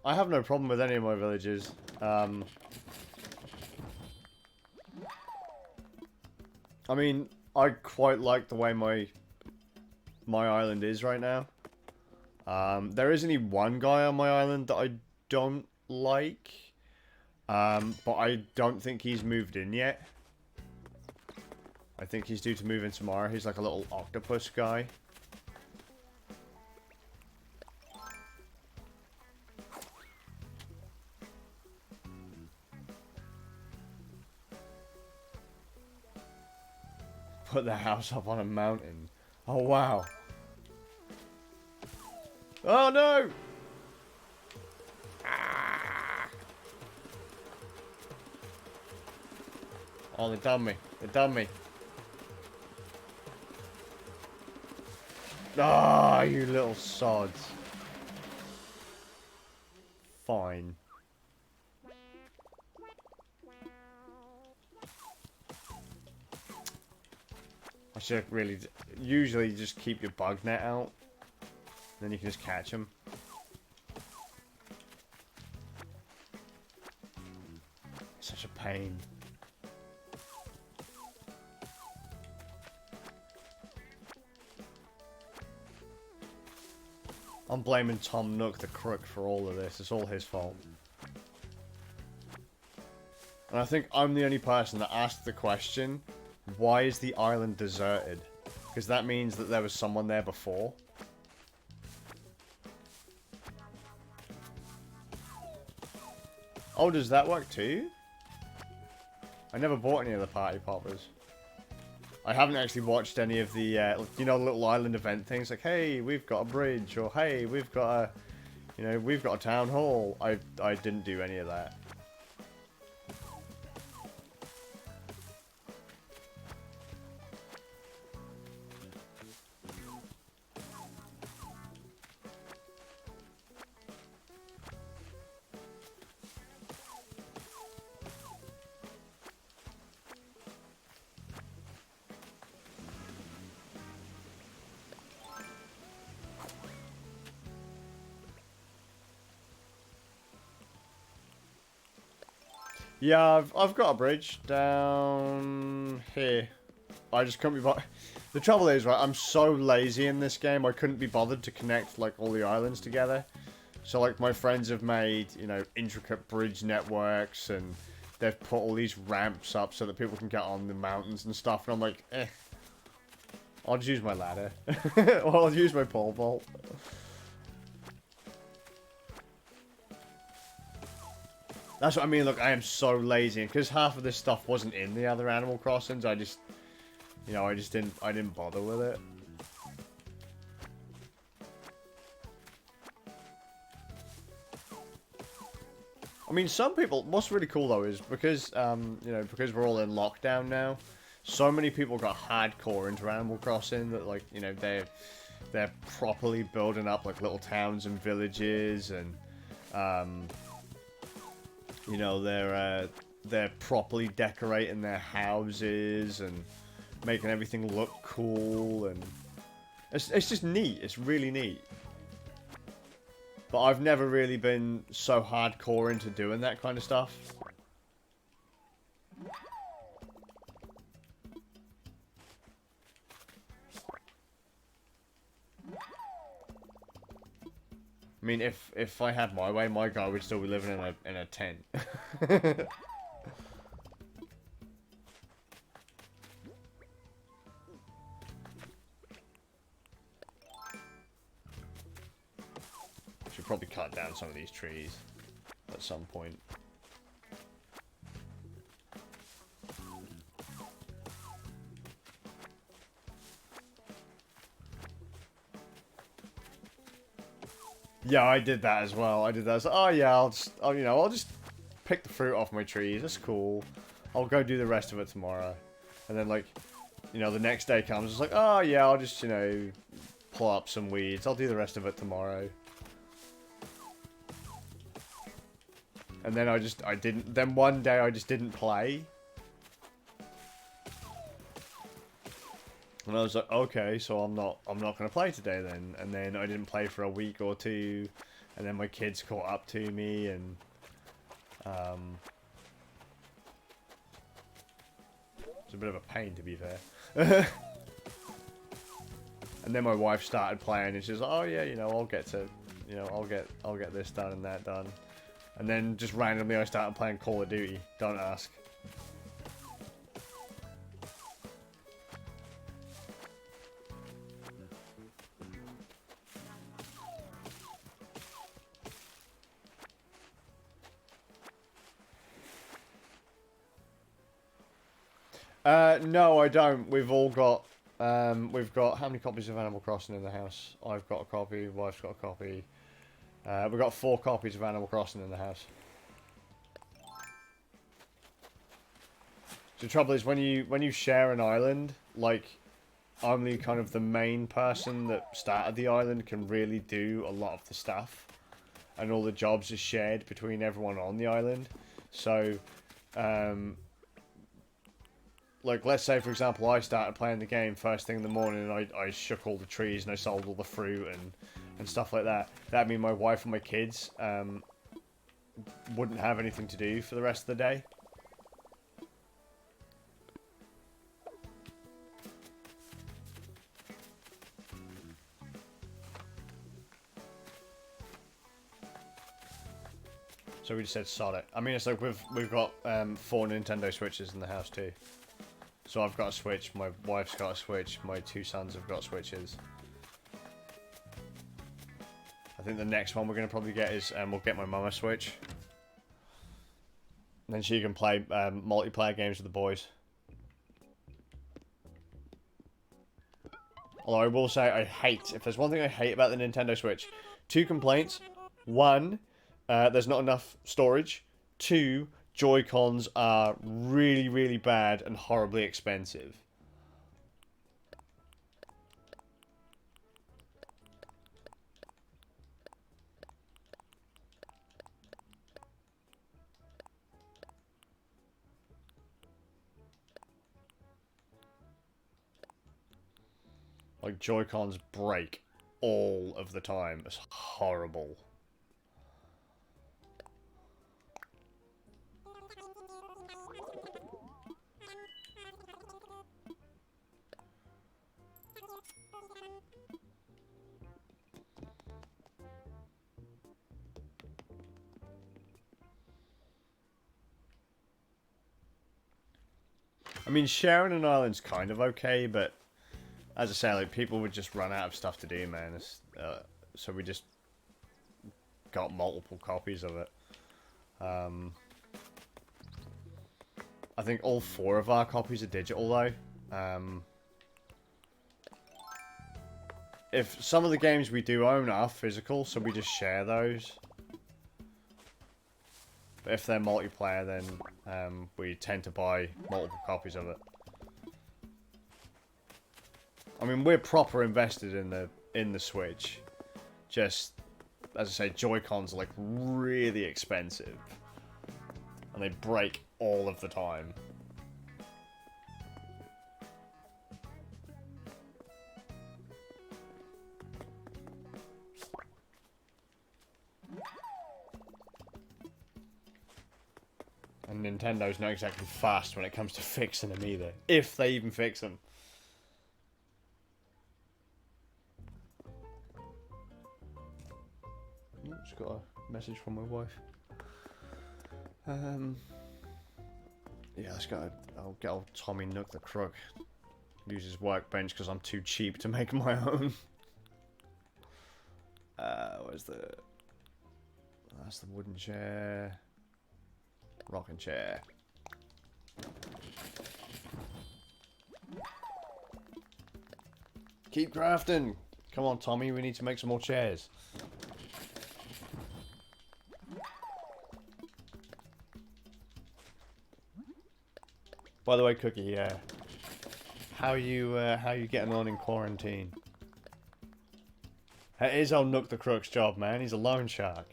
I have no problem with any of my villages. I mean, I quite like the way my island is right now. There is only one guy on my island that I don't like. But I don't think he's moved in yet. I think he's due to move in tomorrow. He's like a little octopus guy. put their house up on a mountain. Oh, wow. Oh, no! Ah. Oh, they done me. They done me. Ah, you little sods. Fine. I should really... Usually just keep your bug net out. Then you can just catch them. Such a pain. I'm blaming Tom Nook the crook for all of this. It's all his fault. And I think I'm the only person that asked the question, why is the island deserted? Because that means that there was someone there before. Oh, does that work too? I never bought any of the party poppers. I haven't actually watched any of the, you know, little island event things. Like, hey, we've got a bridge, or hey, we've got a, you know, we've got a town hall. I didn't do any of that. Yeah, I've got a bridge down here. I just couldn't be bothered. The trouble is, right, I'm so lazy in this game, I couldn't be bothered to connect, like, all the islands together. So, like, my friends have made, you know, intricate bridge networks, and they've put all these ramps up so that people can get on the mountains and stuff, and I'm like, eh. I'll just use my ladder. Or I'll use my pole vault. That's what I mean, look, I am so lazy, because half of this stuff wasn't in the other Animal Crossings, I just, you know, I didn't bother with it. I mean, some people, what's really cool though is, because, you know, because we're all in lockdown now, so many people got hardcore into Animal Crossing that, like, you know, they're properly building up, like, little towns and villages, and, you know, they're properly decorating their houses and making everything look cool, and it's just neat. It's really neat. But I've never really been so hardcore into doing that kind of stuff. I mean, if I had my way, my guy would still be living in a tent. Should probably cut down some of these trees at some point. Yeah, I did that as well. I did that. Oh yeah, I'll just pick the fruit off my trees. That's cool. I'll go do the rest of it tomorrow. And then, like, you know, the next day comes. It's like, oh yeah, I'll just, you know, pull up some weeds. I'll do the rest of it tomorrow. And then I didn't. Then one day I just didn't play. And I was like, okay, so I'm not gonna play today then. And then I didn't play for a week or two, and then my kids caught up to me, and it's a bit of a pain, to be fair. And then my wife started playing, and she's like, oh yeah, you know, I'll get this done and that done. And then just randomly I started playing Call of Duty. Don't ask. No, I don't. We've all got, we've got, how many copies of Animal Crossing in the house? I've got a copy, wife's got a copy. We've got 4 copies of Animal Crossing in the house. The trouble is, when you share an island, like, only kind of the main person that started the island can really do a lot of the stuff. And all the jobs are shared between everyone on the island. So, like, let's say, for example, I started playing the game first thing in the morning and I shook all the trees and I sold all the fruit and stuff like that. That'd mean my wife and my kids wouldn't have anything to do for the rest of the day. So we just said sod it. I mean, it's like we've got 4 Nintendo Switches in the house too. So I've got a Switch, my wife's got a Switch, my 2 sons have got Switches. I think the next one we're going to probably get is, we'll get my mum a Switch. And then she can play multiplayer games with the boys. Although I will say if there's one thing I hate about the Nintendo Switch, 2 complaints. 1, there's not enough storage. 2, Joy-Cons are really, really bad and horribly expensive. Like, Joy-Cons break all of the time. It's horrible. I mean, sharing an island's kind of okay, but as I say, like, people would just run out of stuff to do, man. So we just got multiple copies of it. I think all 4 of our copies are digital, though. If some of the games we do own are physical, so we just share those. But if they're multiplayer, then we tend to buy multiple copies of it. I mean, we're proper invested in the Switch. Just, as I say, Joy-Cons are like really expensive. And they break all of the time. And Nintendo's not exactly fast when it comes to fixing them either. If they even fix them. Just got a message from my wife. Yeah, let's go. I'll get old Tommy Nook the Crook. Use his workbench because I'm too cheap to make my own. Where's the... That's the wooden chair. Rocking chair. Keep crafting. Come on, Tommy. We need to make some more chairs. By the way, Cookie, how you getting on in quarantine? It is old Nook the Crook's job, man. He's a loan shark.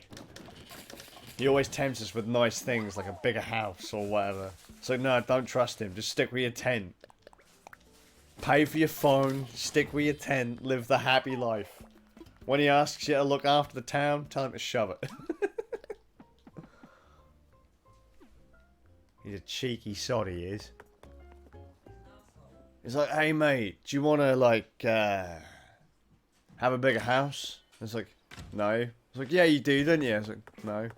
He always tempts us with nice things, like a bigger house or whatever. So no, don't trust him. Just stick with your tent. Pay for your phone, stick with your tent, live the happy life. When he asks you to look after the town, tell him to shove it. He's a cheeky sod, he is. He's like, hey mate, do you want to, like, have a bigger house? It's like, no. It's like, yeah you do, don't you? It's like, no.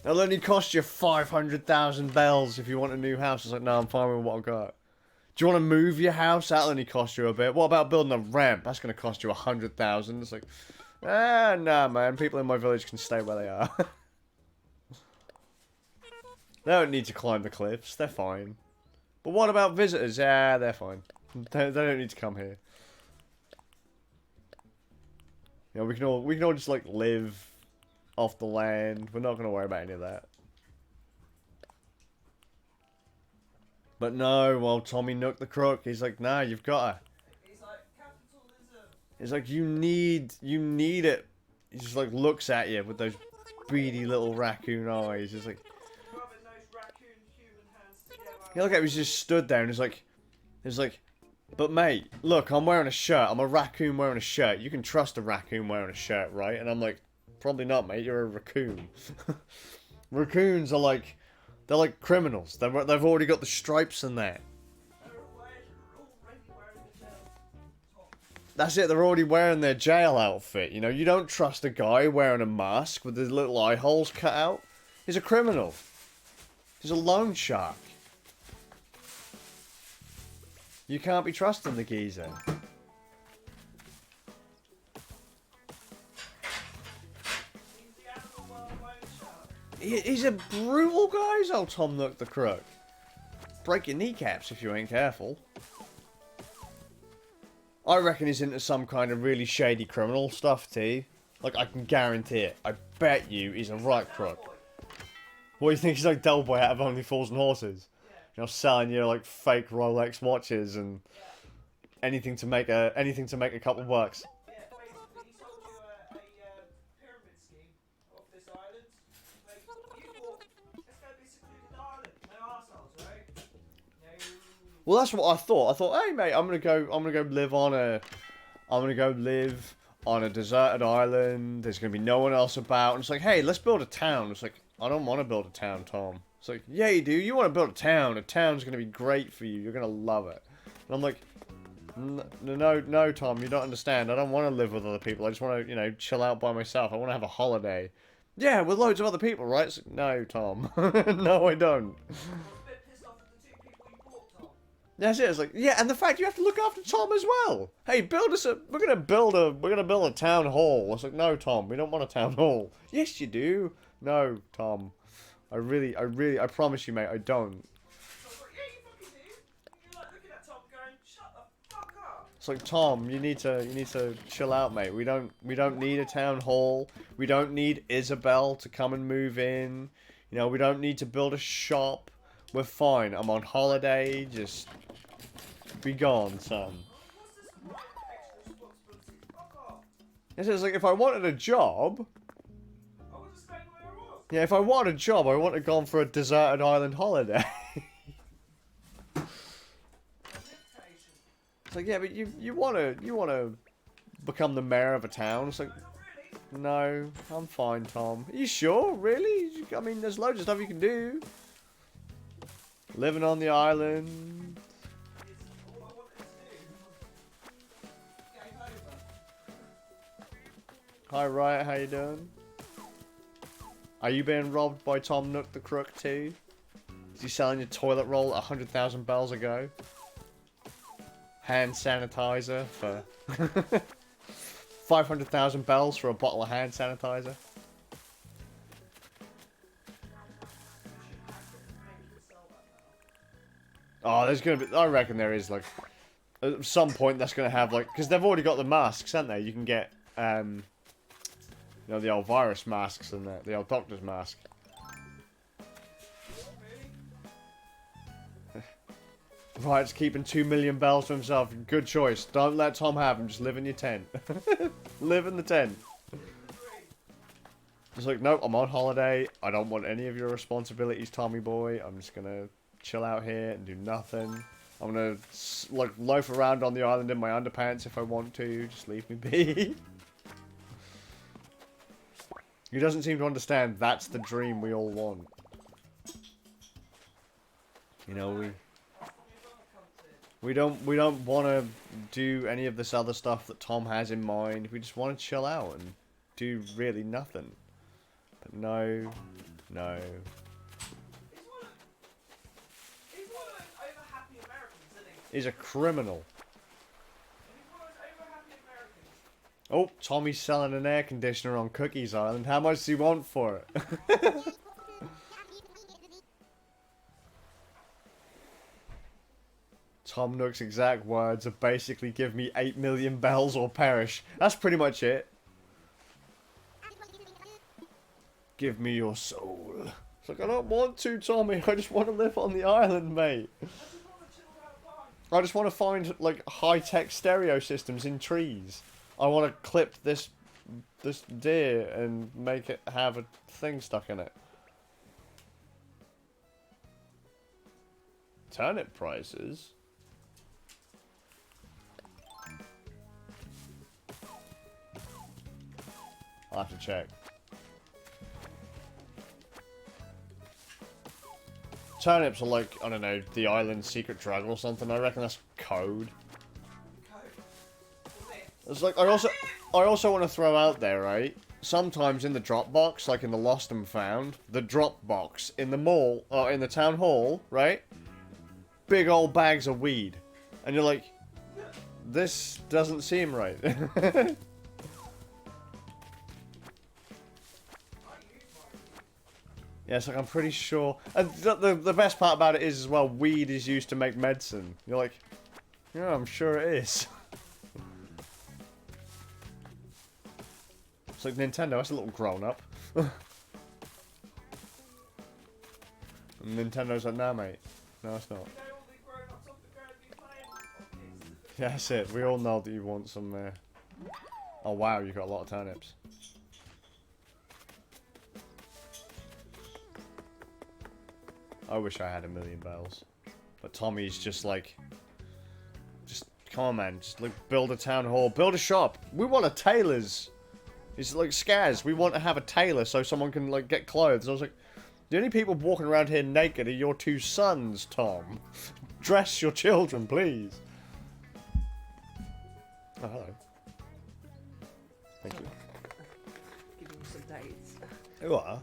It'll only cost you 500,000 bells if you want a new house. It's like, no, I'm fine with what I've got. Do you want to move your house? That'll only cost you a bit. What about building a ramp? That's going to cost you 100,000. It's like, nah, man. People in my village can stay where they are. They don't need to climb the cliffs. They're fine. But what about visitors? Yeah, they're fine. They don't need to come here. You know, we can all just like live off the land. We're not gonna worry about any of that. But no, well, Tommy Nook the Crook, he's like, nah, you've got to. He's like, capitalism. He's like, you need it. He just like looks at you with those beady little raccoon eyes. He's like, Rubbing those raccoon human hands together. you look at him, he's just stood there and he's like, but mate, look, I'm wearing a shirt. I'm a raccoon wearing a shirt. You can trust a raccoon wearing a shirt, right? And I'm like, probably not, mate. You're a raccoon. Raccoons are like, they're like criminals. They've already got the stripes and that. That's it, they're already wearing their jail outfit. You know, you don't trust a guy wearing a mask with his little eye holes cut out. He's a criminal. He's a loan shark. You can't be trusting the geezer. He's a brutal guy, is old Tom Nook the Crook. Break your kneecaps if you ain't careful. I reckon he's into some kind of really shady criminal stuff, T. Like, I can guarantee it. I bet you he's a right crook. What do you think? He's like Del Boy out of Only Fools and Horses? You know, selling you like fake Rolex watches and anything to make a couple bucks. Yeah, basically, he sold you a pyramid scheme off this island. Like, you thought, it's going to be a secluded island. No arseholes, right? No. Well, that's what I thought. I thought, hey mate, I'm gonna go live on a deserted island. There's gonna be no one else about. And it's like, hey, let's build a town. It's like, I don't want to build a town, Tom. It's like, yeah, you do. You want to build a town. A town's gonna be great for you. You're gonna love it. And I'm like, no, Tom, you don't understand. I don't want to live with other people. I just want to, you know, chill out by myself. I want to have a holiday. Yeah, with loads of other people, right? It's like, no, Tom. No, I don't. That's it. It's like, yeah, and the fact you have to look after Tom as well. Hey, we're gonna build a town hall. It's like, no, Tom, we don't want a town hall. Yes, you do. No, Tom. I promise you, mate, I don't. It's like, Tom, you need to chill out, mate. We don't need a town hall. We don't need Isabel to come and move in. You know, we don't need to build a shop. We're fine. I'm on holiday. Just be gone, son. It's like, if I wanted a job... Yeah, if I wanted a job, I would have gone for a deserted island holiday. It's like, yeah, but you wanna become the mayor of a town. It's like, no, I'm fine, Tom. Are you sure? Really? I mean, there's loads of stuff you can do. Living on the island. Hi, Riot, how you doing? Are you being robbed by Tom Nook the Crook too? Is he selling your toilet roll 100,000 bells ago? Hand sanitizer for 500,000 bells for a bottle of hand sanitizer? Oh, there's gonna be. I reckon there is, like, at some point that's gonna have, like, because they've already got the masks, haven't they? You can get, you know, the old virus masks and the old doctor's mask. Right, it's keeping 2 million bells for himself. Good choice. Don't let Tom have them. Just live in your tent. Live in the tent. It's like, nope, I'm on holiday. I don't want any of your responsibilities, Tommy boy. I'm just gonna chill out here and do nothing. I'm gonna, like, loaf around on the island in my underpants if I want to. Just leave me be. He doesn't seem to understand that's the dream we all want. You know, we don't want to do any of this other stuff that Tom has in mind. We just want to chill out and do really nothing. But no. He's one of those over-happy Americans, isn't he? He's a criminal. He's one of those over-happy Americans. Oh, Tommy's selling an air conditioner on Cookies Island. How much does he want for it? Tom Nook's exact words are basically give me 8 million bells or perish. That's pretty much it. Give me your soul. It's like, I don't want to, Tommy. I just want to live on the island, mate. I just want to find, like, high-tech stereo systems in trees. I want to clip this deer and make it have a thing stuck in it. Turnip prices? I'll have to check. Turnips are like, I don't know, the island's secret drug or something. I reckon that's code. It's like, I also want to throw out there, right? Sometimes in the drop box, like in the Lost and Found, the drop box in the mall, or in the town hall, right? Big old bags of weed. And you're like, this doesn't seem right. Yeah, it's like, I'm pretty sure. And the best part about it is, as well, weed is used to make medicine. You're like, yeah, I'm sure it is. It's like Nintendo, that's a little grown up. And Nintendo's like, nah, mate. No, it's not. Yeah, that's it. We all know that you want some, Oh, wow, you've got a lot of turnips. I wish I had 1 million bells. But Tommy's just like... Just, come on, man. Just, like, build a town hall. Build a shop. We want a tailor's. It's like, Skaz, we want to have a tailor so someone can, like, get clothes. I was like, the only people walking around here naked are your 2 sons, Tom. Dress your children, please. Oh, hello. Thank you. Giving you some dates. You are?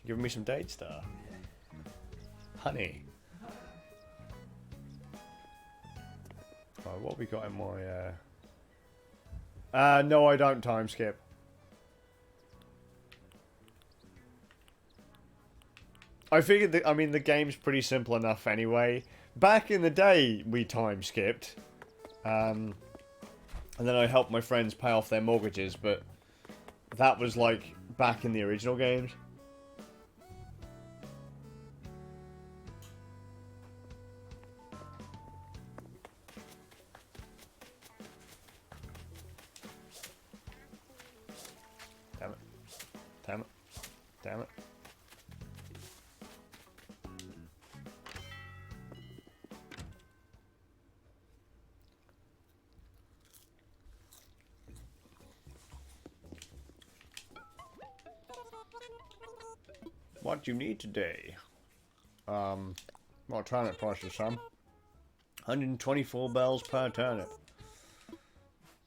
You giving me some date star? Honey. Right, what have we got in my, no I don't time skip. I figured that, I mean, the game's pretty simple enough anyway. Back in the day, we time skipped. And then I helped my friends pay off their mortgages, but that was like back in the original games. Damn it. Damn it. Damn it. What do you need today? Well, turnip prices, Sam. 124 bells per turnip.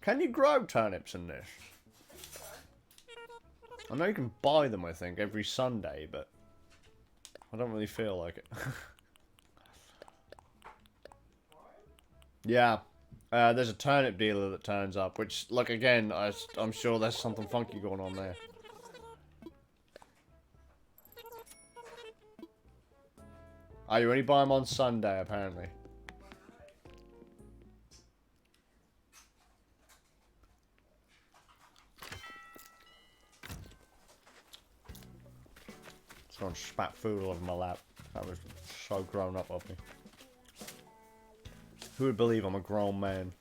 Can you grow turnips in this? I know you can buy them, I think, every Sunday, but I don't really feel like it. Yeah. There's a turnip dealer that turns up, which, like, again, I'm sure there's something funky going on there. Oh, you only buy them on Sunday, apparently. Someone spat food all over my lap. That was so grown up of me. Who would believe I'm a grown man?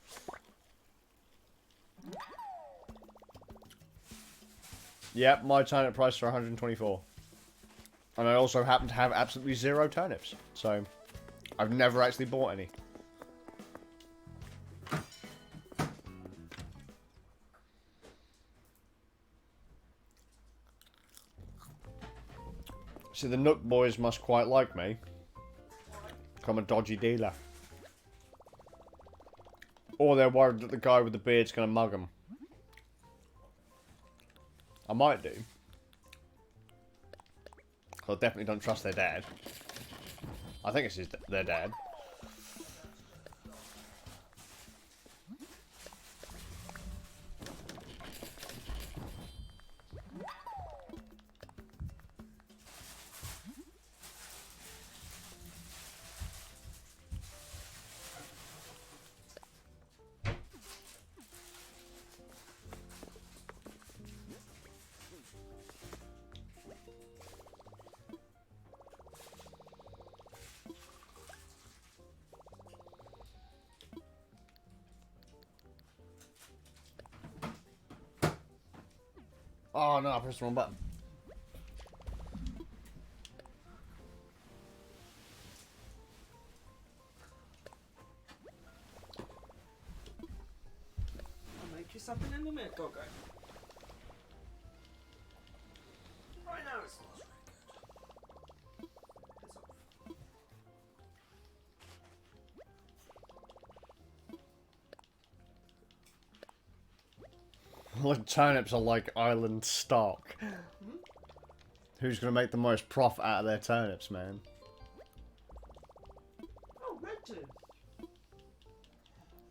Yep, my turnip price are 124. And I also happen to have absolutely 0 turnips. So, I've never actually bought any. See, the Nook boys must quite like me. I'm a dodgy dealer. Or they're worried that the guy with the beard's going to mug them. I might do. I definitely don't trust their dad. I think it's their dad. Oh no, I pressed the wrong button. I'll make you something in a minute, doggo. Right now it smells really good. Piss off. Like turnips are like island stock. Who's gonna make the most profit out of their turnips, man? Oh, red too.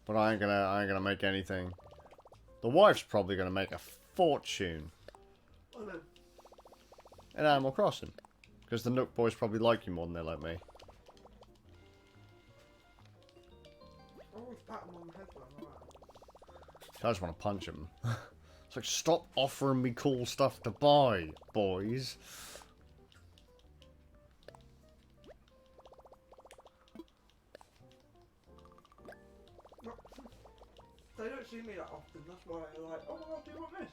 But I ain't gonna make anything. The wife's probably gonna make a fortune Oh no. in Animal Crossing. Because the Nook boys probably like you more than they like me. I always pat him on the head when I'm alright. I just want to punch him. It's like, stop offering me cool stuff to buy, boys. They don't see me that often, that's why they're like, oh my god, do you want this?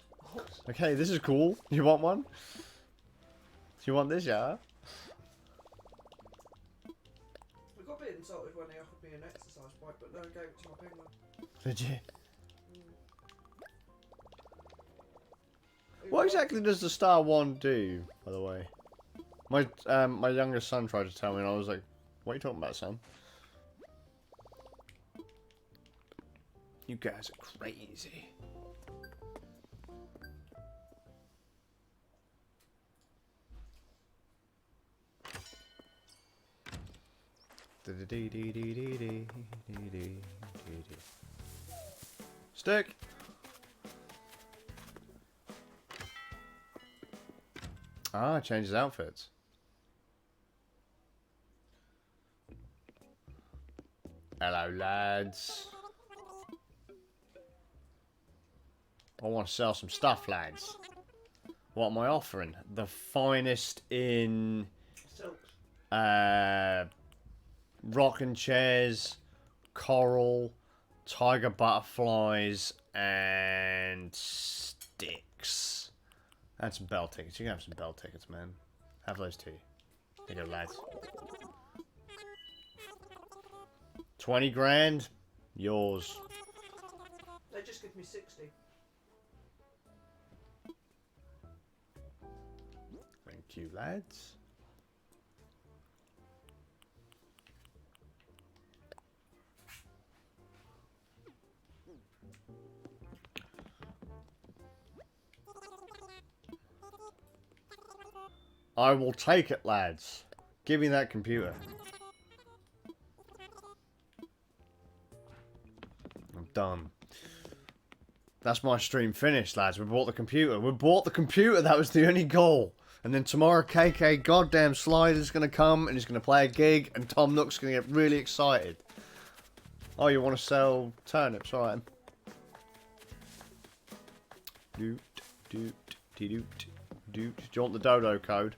Like, hey, this is cool. You want one? Do you want this, yeah? I got a bit insulted when they offered me an exercise bike, but then I gave it to my penguin. Did you? What exactly does the Star One do, by the way? My youngest son tried to tell me, and I was like, what are you talking about, son? You guys are crazy. Stick! Ah, changes outfits. Hello, lads. I want to sell some stuff, lads. What am I offering? The finest in Silks. rocking chairs, coral, tiger butterflies, and sticks. And some bell tickets. You can have some bell tickets, man. Have those too. There you go, lads. 20 grand, yours. They just give me 60. Thank you, lads. I will take it, lads. Give me that computer. I'm done. That's my stream finished, lads. We bought the computer. We bought the computer. That was the only goal. And then tomorrow, KK goddamn Slider's going to come and he's going to play a gig and Tom Nook's going to get really excited. Oh, you want to sell turnips? Alright. Doot, doot, doot, doot. Do you want the dodo code?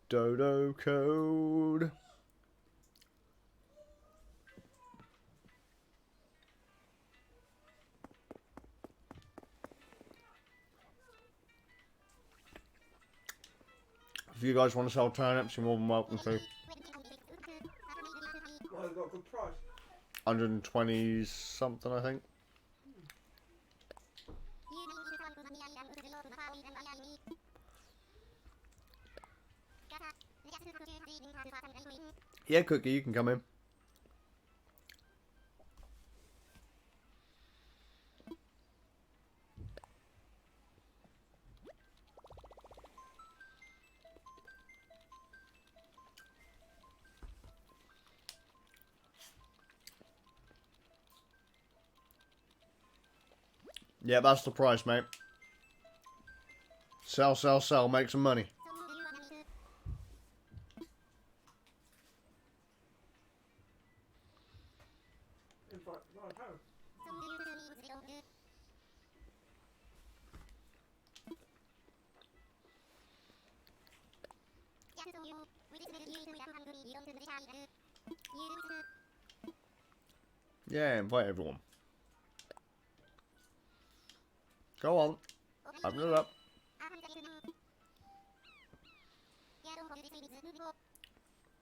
Dodo code. If you guys want to sell turnips, you're more than welcome to. Well, they got a good price. 120 something, I think. Yeah, Cookie, you can come in. Yeah, that's the price, mate. Sell, sell, sell. Make some money. In fact, right home. Yeah, invite everyone. Go on. Open it up.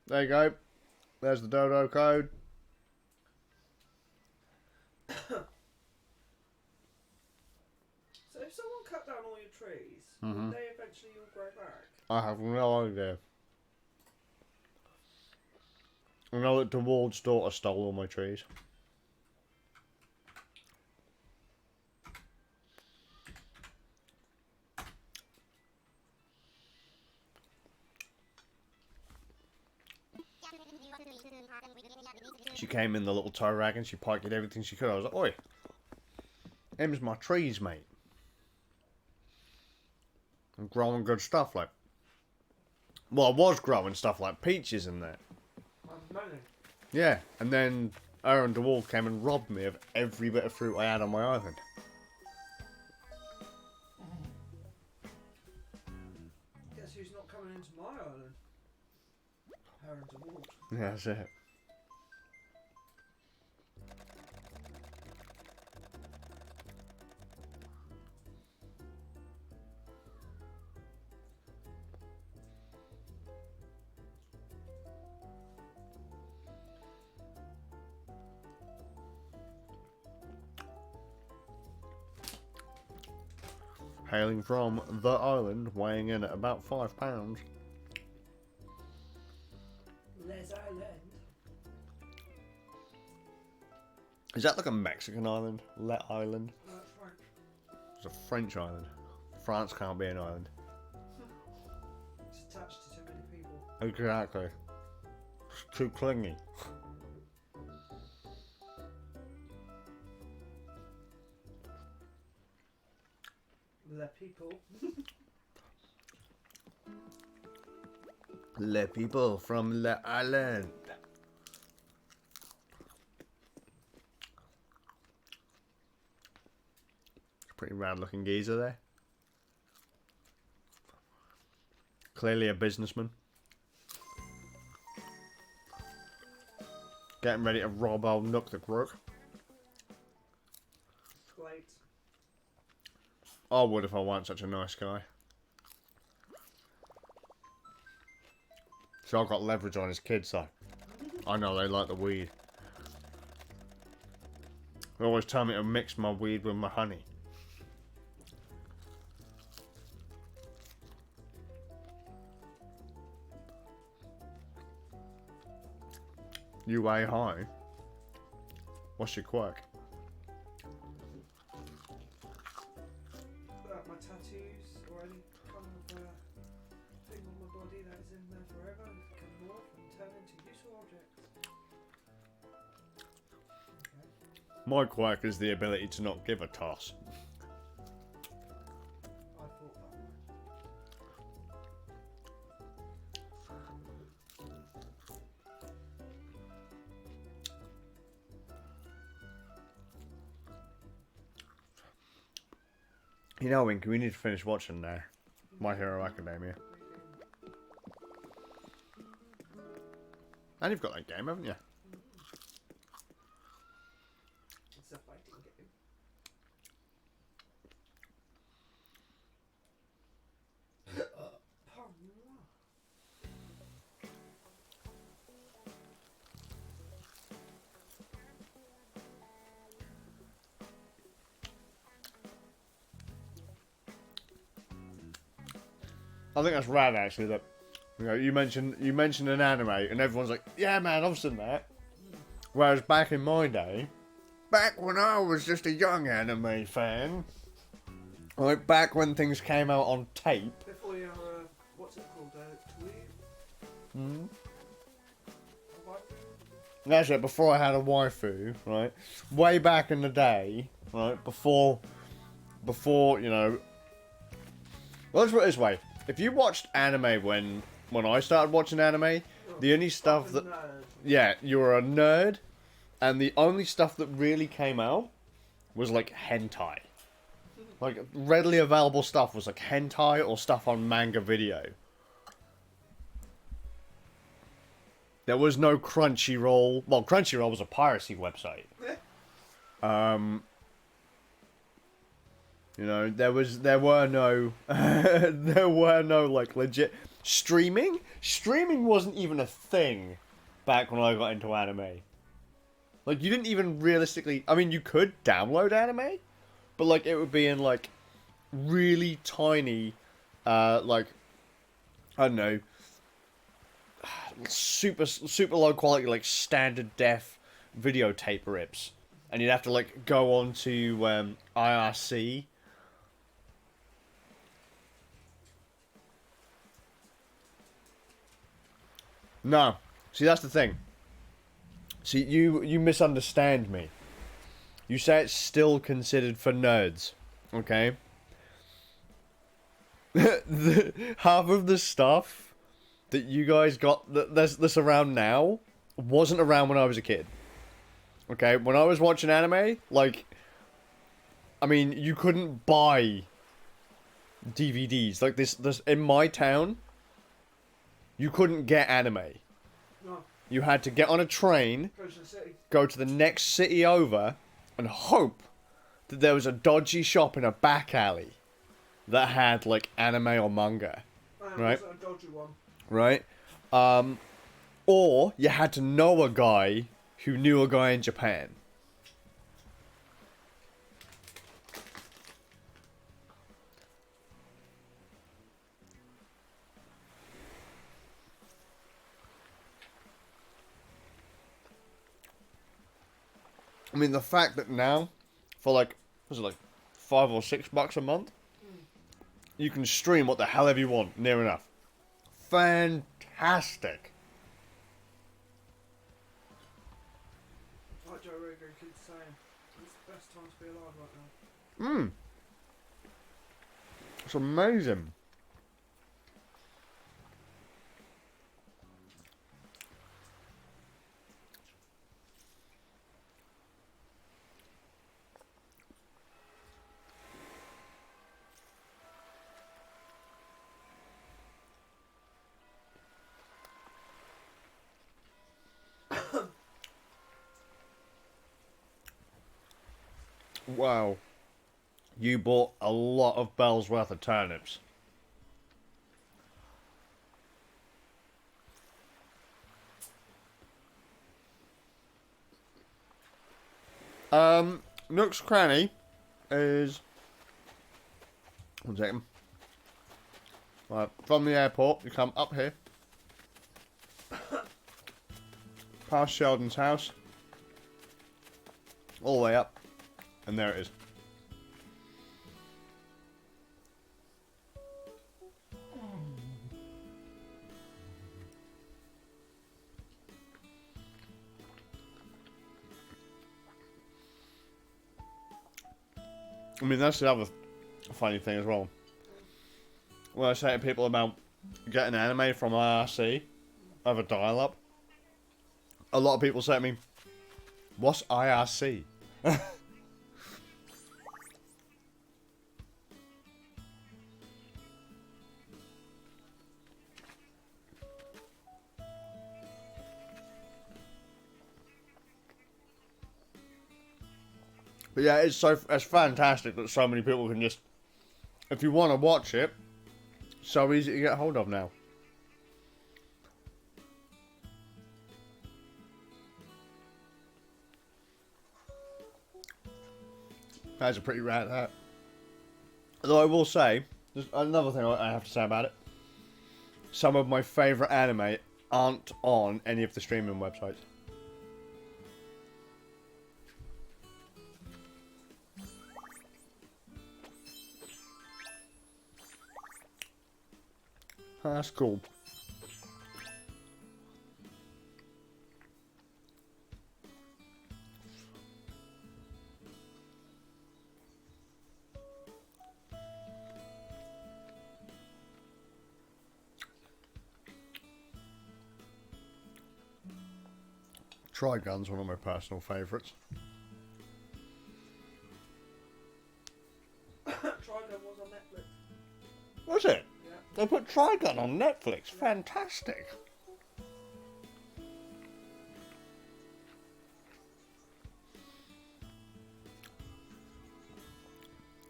There you go. There's the dodo code. So if someone cut down all your trees, Mhm. would they eventually all grow back? I have no idea. I know that DeWald's daughter stole all my trees. She came in the little tow rag and she pocketed everything she could. I was like, oi, them's my trees, mate. I'm growing good stuff like... Well, I was growing stuff like peaches in there. Money. Yeah, and then Aaron DeWald came and robbed me of every bit of fruit I had on my island. Guess who's not coming into my island? Aaron DeWald. Yeah, that's it. Hailing from the island, weighing in at about 5 pounds. Les Island. Is that like a Mexican island? Let Island? No, it's French. It's a French island. France can't be an island. It's attached to too many people. Exactly. It's too clingy. Le people. Le people from Le Island. Pretty rad looking geezer there. Clearly a businessman. Getting ready to rob old Nook the Crook. Great. I would if I weren't such a nice guy. So I've got leverage on his kids though. I know they like the weed. They always tell me to mix my weed with my honey. You weigh high. What's your quirk? My tattoos or any kind of thing on my body that is in there forever and can morph and turn into useful objects. Okay. My quirk is the ability to not give a toss. I thought that way. You know, Winky, we need to finish watching there. My Hero Academia. And you've got that game, haven't you? It's a fighting game. Pardon me. I think that's rad actually that you mentioned an anime and everyone's like, yeah man, I've seen that. Whereas back in my day, back when I was just a young anime fan, like back when things came out on tape. Before your, what's it called? Tweet? Hmm? A waifu? That's it, before I had a waifu, right? Way back in the day, right? Before, you know. Well, let's put it this way. If you watched anime when I started watching anime, the only stuff that... Nerd. Yeah, you were a nerd, and the only stuff that really came out was like hentai. Like, readily available stuff was like hentai or stuff on manga video. There was no Crunchyroll. Well, Crunchyroll was a piracy website. You know, there were no there were no like legit streaming. Streaming wasn't even a thing back when I got into anime. Like, you didn't even realistically, I mean, you could download anime, but like it would be in like really tiny like, I don't know, super low quality, like standard def videotape rips, and you'd have to like go on to IRC. No, see, that's the thing. See, you misunderstand me. You say it's still considered for nerds, okay? Half of the stuff that you guys got that's around now wasn't around when I was a kid. Okay, when I was watching anime, like, I mean, you couldn't buy DVDs like this in my town. You couldn't get anime. No. You had to get on a train, Go to the city. go to the next city over, and hope that there was a dodgy shop in a back alley that had like anime or manga. Right. Wasn't a dodgy one. Right? Or you had to know a guy who knew a guy in Japan. I mean, the fact that now, for like, was it like $5 or $6 a month, you can stream what the hell ever you want, near enough. Fantastic. Like Joe Rogan keeps saying, it's the best time to be alive right now. It's amazing. Wow. You bought a lot of bells worth of turnips. Nook's Cranny is... One second. Right, from the airport, you come up here. Past Sheldon's house. All the way up. And there it is. I mean, that's the other funny thing as well. When I say to people about getting anime from IRC over dial-up, a lot of people say to me, "What's IRC?" But yeah, it's fantastic that so many people can just, if you want to watch it, so easy to get hold of now. That's a pretty rad hat. Although I will say, there's another thing I have to say about it. Some of my favourite anime aren't on any of the streaming websites. That's cool. Trigun's one of my personal favourites. Trigun was on Netflix. Was it? Yeah. They put Trigun on Netflix. Fantastic.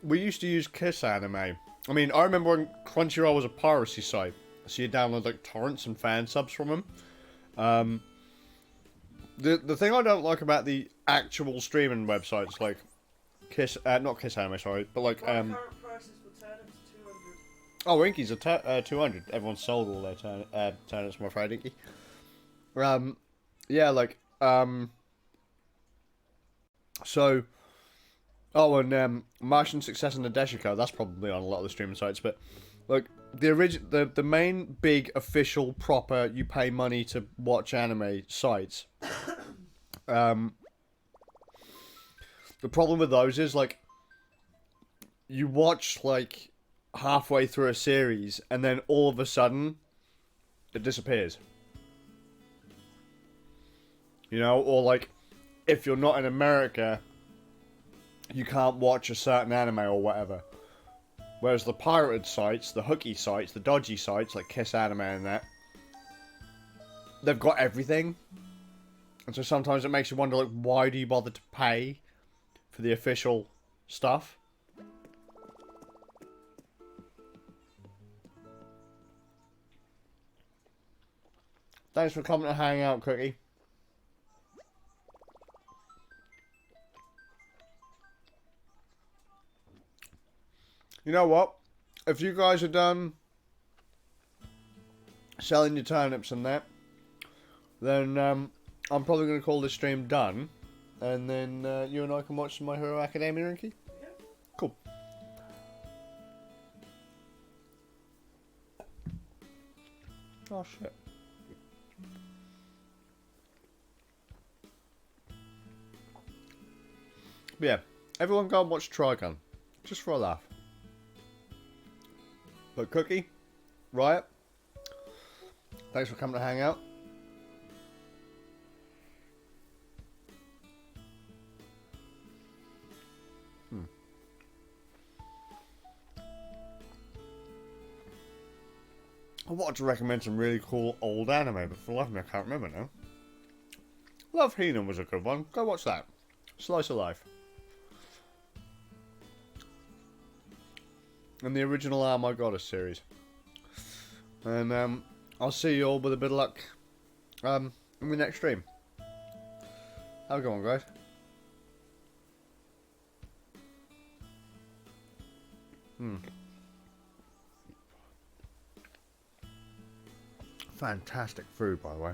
we used to use Kiss Anime. I mean, I remember when Crunchyroll was a piracy site, so you download like torrents and fan subs from them. The thing I don't like about the actual streaming websites, like Kiss, not Kiss Anime, sorry, but like Current prices for turnips 200. oh, Inky's a 200. Everyone sold all their turnips, I'm afraid, Inky. Yeah, like so. Oh, and Martian Success and the Deshiko, that's probably on a lot of the streaming sites, but like the main big official proper you pay money to watch anime sites. The problem with those is like you watch like halfway through a series and then all of a sudden it disappears. You know, or like if you're not in America, you can't watch a certain anime or whatever. Whereas the pirated sites, the hooky sites, the dodgy sites like Kiss Anime and that, they've got everything. And so sometimes it makes you wonder, like, why do you bother to pay for the official stuff? Thanks for coming to hang out, Cookie. You know what? If you guys are done selling your turnips and that, then I'm probably going to call this stream done. And then you and I can watch some My Hero Academia, Inky? Yeah. Cool. Oh, shit. But yeah, everyone go and watch Trigun. Just for a laugh. But Cookie, Riot, thanks for coming to hang out. I wanted to recommend some really cool old anime, but for the life of me I can't remember now. Love Hina was a good one. Go watch that. Slice of Life. And the original Are My Goddess series. And I'll see you all with a bit of luck in the next stream. Have a good one, guys. Fantastic food, by the way.